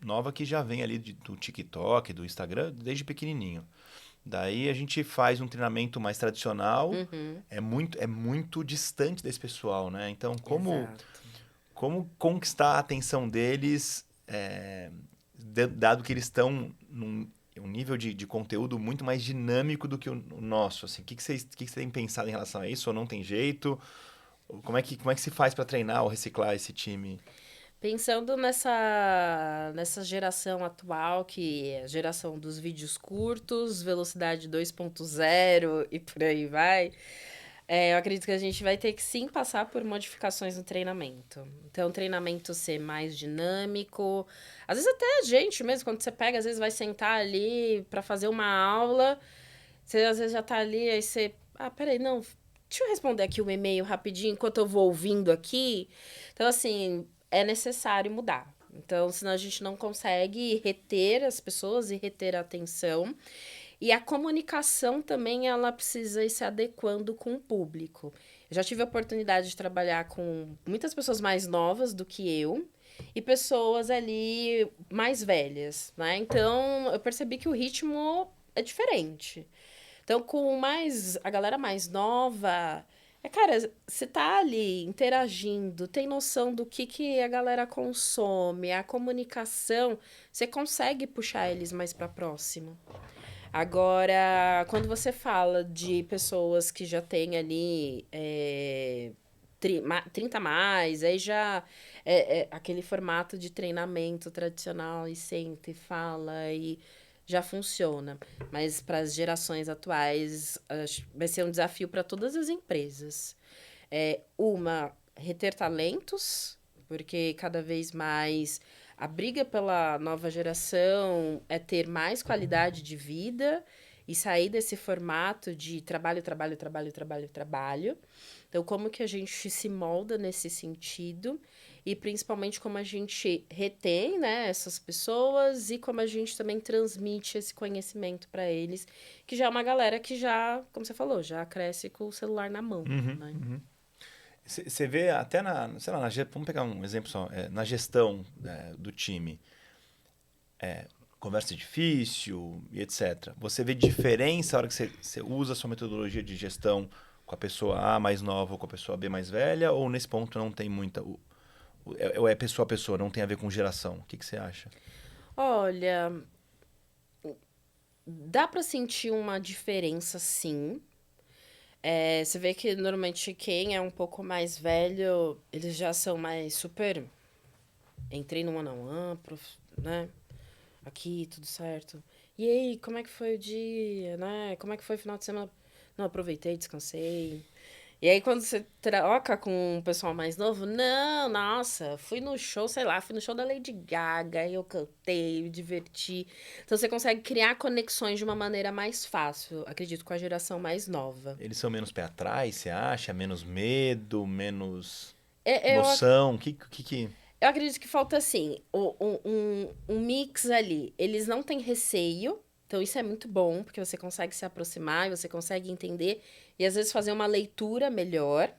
nova que já vem ali do TikTok, do Instagram, desde pequenininho. Daí a gente faz um treinamento mais tradicional, Uhum, é muito distante desse pessoal, né? Então, exato. como conquistar a atenção deles, dado que eles estão num um nível de conteúdo muito mais dinâmico do que o nosso? Assim, que você tem pensado em relação a isso? Ou não tem jeito? Como é que se faz para treinar ou reciclar esse time? Pensando nessa geração atual, que é a geração dos vídeos curtos, velocidade 2.0 e por aí vai, eu acredito que a gente vai ter que sim passar por modificações no treinamento. Então, o treinamento ser mais dinâmico. Às vezes até a gente mesmo, quando você pega, às vezes vai sentar ali para fazer uma aula, você às vezes já tá ali, aí você. Peraí, não. deixa eu responder aqui o e-mail rapidinho, enquanto eu vou ouvindo aqui. Então, assim, é necessário mudar. Então, senão a gente não consegue reter as pessoas e reter a atenção. E a comunicação também, ela precisa ir se adequando com o público. Eu já tive a oportunidade de trabalhar com muitas pessoas mais novas do que eu e pessoas ali mais velhas, né? Então, eu percebi que o ritmo é diferente. Então, com mais a galera mais nova, cara, você tá ali interagindo, tem noção do que a galera consome, a comunicação, você consegue puxar eles mais para próximo. Agora, quando você fala de pessoas que já têm ali 30 a mais, aí já é aquele formato de treinamento tradicional e senta e fala e já funciona. Mas para as gerações atuais, vai ser um desafio para todas as empresas. Reter talentos, porque cada vez mais a briga pela nova geração é ter mais qualidade de vida e sair desse formato de trabalho, trabalho, trabalho, trabalho, trabalho. Então, como que a gente se molda nesse sentido e principalmente como a gente retém, né, essas pessoas e como a gente também transmite esse conhecimento para eles, que já é uma galera que já, como você falou, já cresce com o celular na mão, né? Você vê até sei lá, vamos pegar um exemplo só, na gestão do time, conversa difícil e etc. Você vê diferença na hora que você usa a sua metodologia de gestão com a pessoa A mais nova ou com a pessoa B mais velha, ou nesse ponto não tem muita... Ou é pessoa a pessoa, não tem a ver com geração? O que você acha? Olha, dá para sentir uma diferença, sim. Você vê que normalmente quem é um pouco mais velho, eles já são mais super. Entrei no one-on-one, né? Aqui, tudo certo. E aí, como é que foi o dia, né? Como é que foi o final de semana? Não, aproveitei, descansei. E aí, quando você troca com um pessoal mais novo, não, nossa, fui no show, sei lá, fui no show da Lady Gaga, e eu cantei, me diverti. Então, você consegue criar conexões de uma maneira mais fácil, acredito, com a geração mais nova. Eles são menos pé atrás, você acha? Menos medo, menos Eu, noção? eu acredito que falta, assim, um mix ali. Eles não têm receio, então isso é muito bom, porque você consegue se aproximar, você consegue entender e às vezes fazer uma leitura melhor.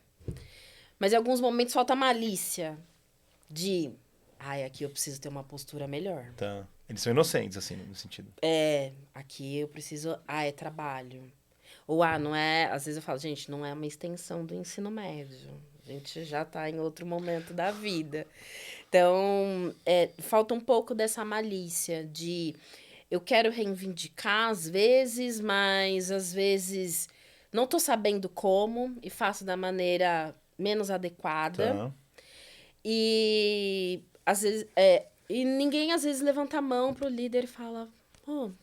Mas em alguns momentos falta malícia de, ai, aqui eu preciso ter uma postura melhor. Tá. Eles são inocentes, assim, no sentido. Aqui eu preciso, é trabalho. Ou, não é, às vezes eu falo, gente, não é uma extensão do ensino médio. A gente já tá em outro momento da vida. Então, falta um pouco dessa malícia de eu quero reivindicar às vezes, mas às vezes não tô sabendo como e faço da maneira menos adequada. Tá. E às vezes e ninguém às vezes levanta a mão pro líder e fala: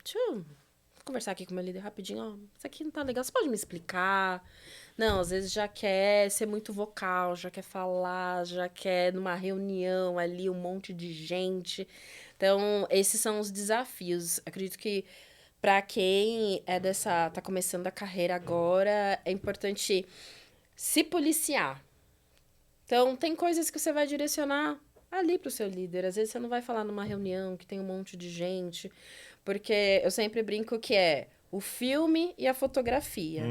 deixa eu conversar aqui com o meu líder rapidinho, isso aqui não tá legal, você pode me explicar? Não, às vezes já quer ser muito vocal, já quer falar, já quer numa reunião ali um monte de gente. Então, esses são os desafios. Acredito que para quem tá começando a carreira agora, é importante se policiar. Então, tem coisas que você vai direcionar ali pro seu líder. Às vezes você não vai falar numa reunião que tem um monte de gente, porque eu sempre brinco que é o filme e a fotografia.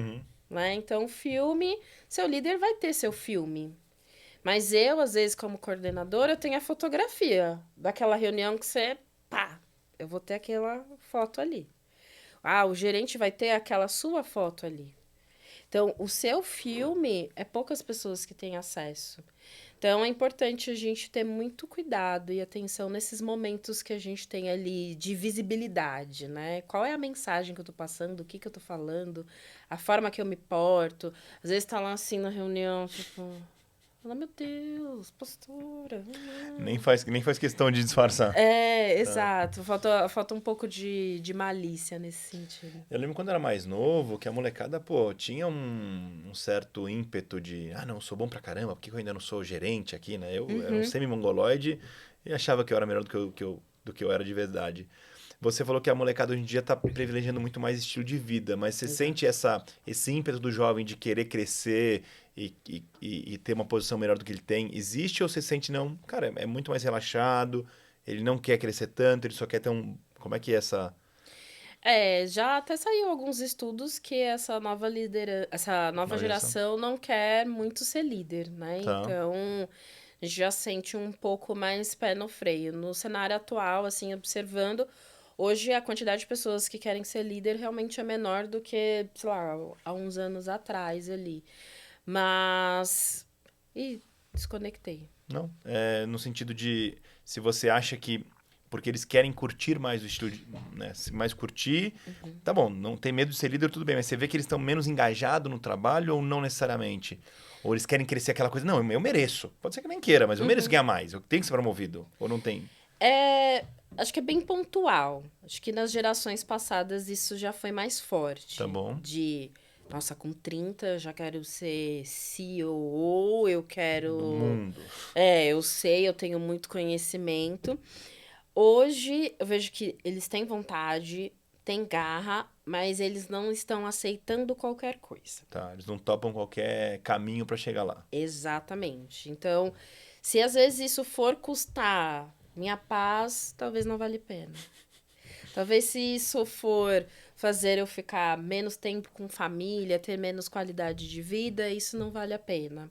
Né? Então, o filme, seu líder vai ter seu filme. Mas eu, às vezes, como coordenadora, eu tenho a fotografia daquela reunião que você, eu vou ter aquela foto ali. O gerente vai ter aquela sua foto ali. Então, o seu filme é poucas pessoas que têm acesso. Então, é importante a gente ter muito cuidado e atenção nesses momentos que a gente tem ali de visibilidade, né? Qual é a mensagem que eu tô passando, o que eu tô falando, a forma que eu me porto. Às vezes tá lá assim na reunião, tipo, meu Deus, postura. Nem faz questão de disfarçar. Exato. Falta um pouco de malícia nesse sentido. Eu lembro quando eu era mais novo, que a molecada, tinha um certo ímpeto de, não, eu sou bom pra caramba, por que eu ainda não sou gerente aqui, né? Eu era um semi-mongoloide e achava que eu era melhor do que eu era de verdade. Você falou que a molecada hoje em dia está privilegiando muito mais estilo de vida, mas você sente esse ímpeto do jovem de querer crescer e ter uma posição melhor do que ele tem? Existe ou você sente, não, cara, é muito mais relaxado, ele não quer crescer tanto, ele só quer ter um... Como é que é essa Já até saiu alguns estudos que essa nova nova geração? geração não quer muito ser líder, né? Tá, Então, a gente já sente um pouco mais pé no freio. No cenário atual, assim, observando, hoje a quantidade de pessoas que querem ser líder realmente é menor do que, sei lá, há uns anos atrás ali. Mas. Ih, desconectei. não. É, no sentido de, se você acha que porque eles querem curtir mais o estilo, né? Se mais curtir, tá bom, não tem medo de ser líder, tudo bem, mas você vê que eles estão menos engajados no trabalho ou não necessariamente? Ou eles querem crescer aquela coisa, não, eu mereço. Pode ser que nem queira, mas eu mereço ganhar mais, eu tenho que ser promovido. Ou não tem? É, acho que é bem pontual. Acho que nas gerações passadas isso já foi mais Tá forte. bom. De, nossa, com 30 eu já quero ser CEO, eu Do quero. mundo. Eu sei, eu tenho muito conhecimento. Hoje eu vejo que eles têm vontade, têm garra, mas eles não estão aceitando qualquer coisa. Tá, eles não topam qualquer caminho pra chegar lá. Exatamente. Então, se às vezes isso for custar minha paz, talvez não vale a pena. Talvez se isso for fazer eu ficar menos tempo com família, ter menos qualidade de vida, isso não vale a pena.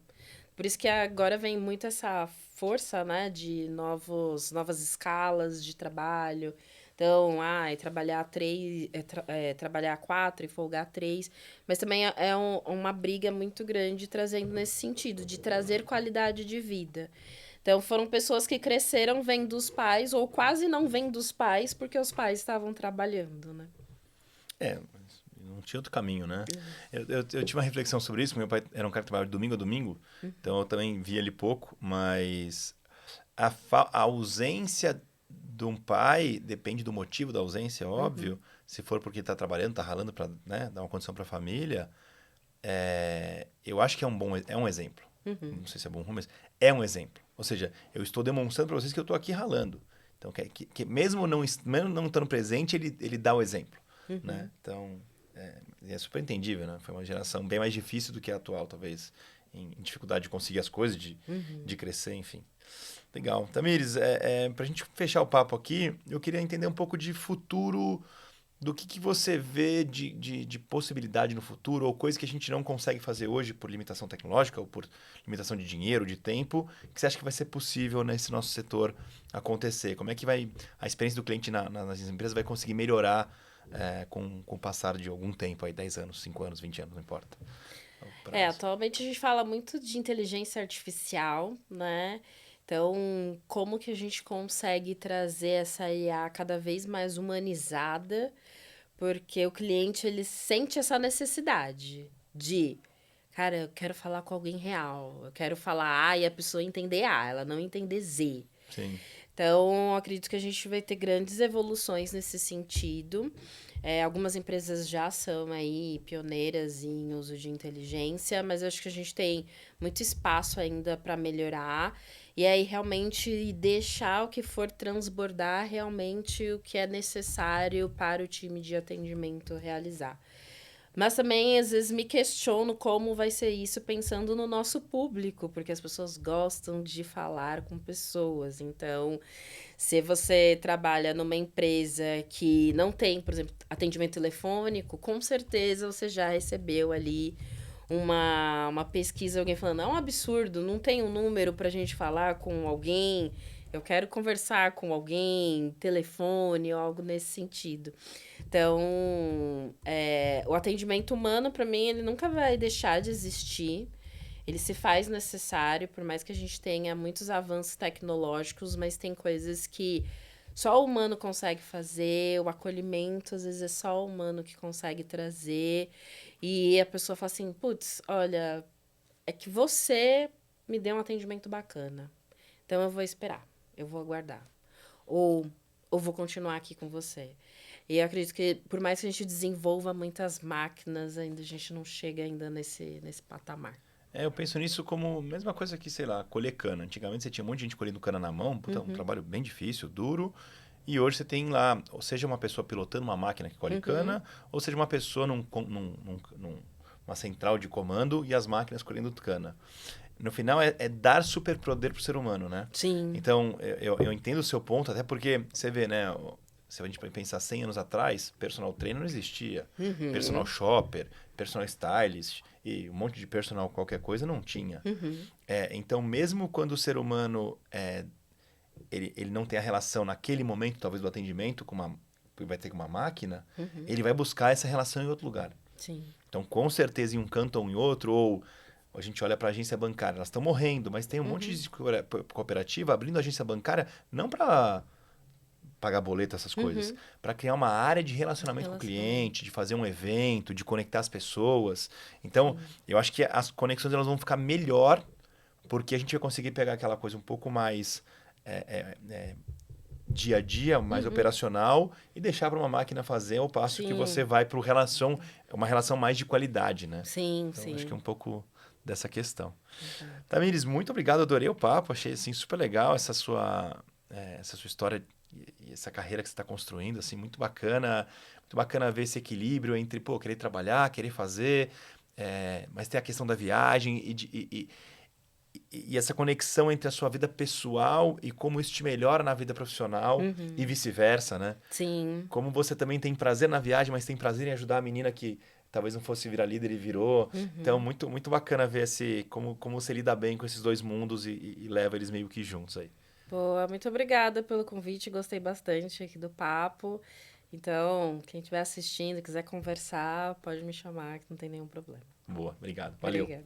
Por isso que agora vem muito essa força, né, de novas escalas de trabalho. Então, trabalhar trabalhar 4 e folgar 3. Mas também uma briga muito grande trazendo nesse sentido, de trazer qualidade de vida. Então, foram pessoas que cresceram vendo os pais, ou quase não vendo os pais, porque os pais estavam trabalhando, né? É, mas não tinha outro caminho, né? Eu tive uma reflexão sobre isso. Meu pai era um cara que trabalhava de domingo a domingo, então eu também via ele pouco, mas a ausência de um pai depende do motivo da ausência, óbvio. Se for porque está trabalhando, está ralando para, né, dar uma condição para a família, eu acho que é um exemplo. Não sei se é bom ou ruim, mas é um exemplo. Ou seja, eu estou demonstrando para vocês que eu estou aqui ralando. Então, que mesmo mesmo não estando presente, ele dá o exemplo, né? Então, é super entendível, né? Foi uma geração bem mais difícil do que a atual, talvez, em dificuldade de conseguir as coisas, de crescer, enfim. Legal. Tamires, para a gente fechar o papo aqui, eu queria entender um pouco de futuro, do que você vê de possibilidade no futuro, ou coisa que a gente não consegue fazer hoje por limitação tecnológica, ou por limitação de dinheiro, de tempo, que você acha que vai ser possível nesse nosso setor acontecer? Como é que a experiência do cliente nas empresas vai conseguir melhorar com o passar de algum tempo, aí 10 anos, 5 anos, 20 anos, não importa. O prazo. Atualmente a gente fala muito de inteligência artificial, né? Então, como que a gente consegue trazer essa IA cada vez mais humanizada? Porque o cliente, ele sente essa necessidade de, cara, eu quero falar com alguém real. Eu quero falar A e a pessoa entender A, ela não entender Z. Sim. Então, acredito que a gente vai ter grandes evoluções nesse sentido. Algumas empresas já são aí pioneiras em uso de inteligência, mas eu acho que a gente tem muito espaço ainda para melhorar. E aí, realmente, deixar o que for transbordar realmente o que é necessário para o time de atendimento realizar. Mas também, às vezes, me questiono como vai ser isso pensando no nosso público, porque as pessoas gostam de falar com pessoas. Então, se você trabalha numa empresa que não tem, por exemplo, atendimento telefônico, com certeza você já recebeu ali uma pesquisa, alguém falando, é um absurdo, não tem um número para a gente falar com alguém, eu quero conversar com alguém, telefone ou algo nesse sentido. Então, o atendimento humano, para mim, ele nunca vai deixar de existir. Ele se faz necessário, por mais que a gente tenha muitos avanços tecnológicos, mas tem coisas que só o humano consegue fazer, o acolhimento, às vezes, é só o humano que consegue trazer. E a pessoa fala assim, putz, olha, é que você me deu um atendimento bacana. Então eu vou esperar, eu vou aguardar. Ou eu vou continuar aqui com você. E eu acredito que, por mais que a gente desenvolva muitas máquinas, ainda a gente não chega ainda nesse patamar. Eu penso nisso como mesma coisa que, sei lá, colher cana. Antigamente você tinha um monte de gente colhendo cana na mão, puta, um trabalho bem difícil, duro. E hoje você tem lá, ou seja, uma pessoa pilotando uma máquina que colhe cana, ou seja, uma pessoa numa central de comando e as máquinas colhendo cana. No final, é dar superpoder pro ser humano, né? Sim. Então, eu entendo o seu ponto, até porque você vê, né? Se a gente pensar 100 anos atrás, personal trainer não existia. Personal shopper, personal stylist e um monte de personal qualquer coisa não tinha. Então, mesmo quando o ser humano ele não tem a relação naquele momento, talvez do atendimento, vai ter com uma máquina, ele vai buscar essa relação em outro lugar. Sim. Então, com certeza, em um canto ou em outro, ou a gente olha para a agência bancária, elas estão morrendo, mas tem um monte de cooperativa abrindo agência bancária, não para pagar boleto, essas coisas, para criar uma área de relacionamento com o cliente, de fazer um evento, de conectar as pessoas. Então, eu acho que as conexões elas vão ficar melhor, porque a gente vai conseguir pegar aquela coisa um pouco mais dia a dia, mais operacional, e deixar para uma máquina fazer, ao passo que você vai para uma relação mais de qualidade, né? Sim, Então, sim. acho que é um pouco dessa questão. Tamires, muito obrigado, adorei o papo, achei assim, super legal essa sua história e essa carreira que você está construindo, assim, muito bacana ver esse equilíbrio entre, querer trabalhar, querer fazer, mas tem a questão da viagem e essa conexão entre a sua vida pessoal e como isso te melhora na vida profissional e vice-versa, né? Sim. Como você também tem prazer na viagem, mas tem prazer em ajudar a menina que talvez não fosse virar líder e virou. Então, muito, muito bacana ver como você lida bem com esses dois mundos e leva eles meio que juntos aí. Boa, muito obrigada pelo convite, gostei bastante aqui do papo. Então, quem estiver assistindo, quiser conversar, pode me chamar, que não tem nenhum problema. Boa, obrigado. Valeu. Obrigada.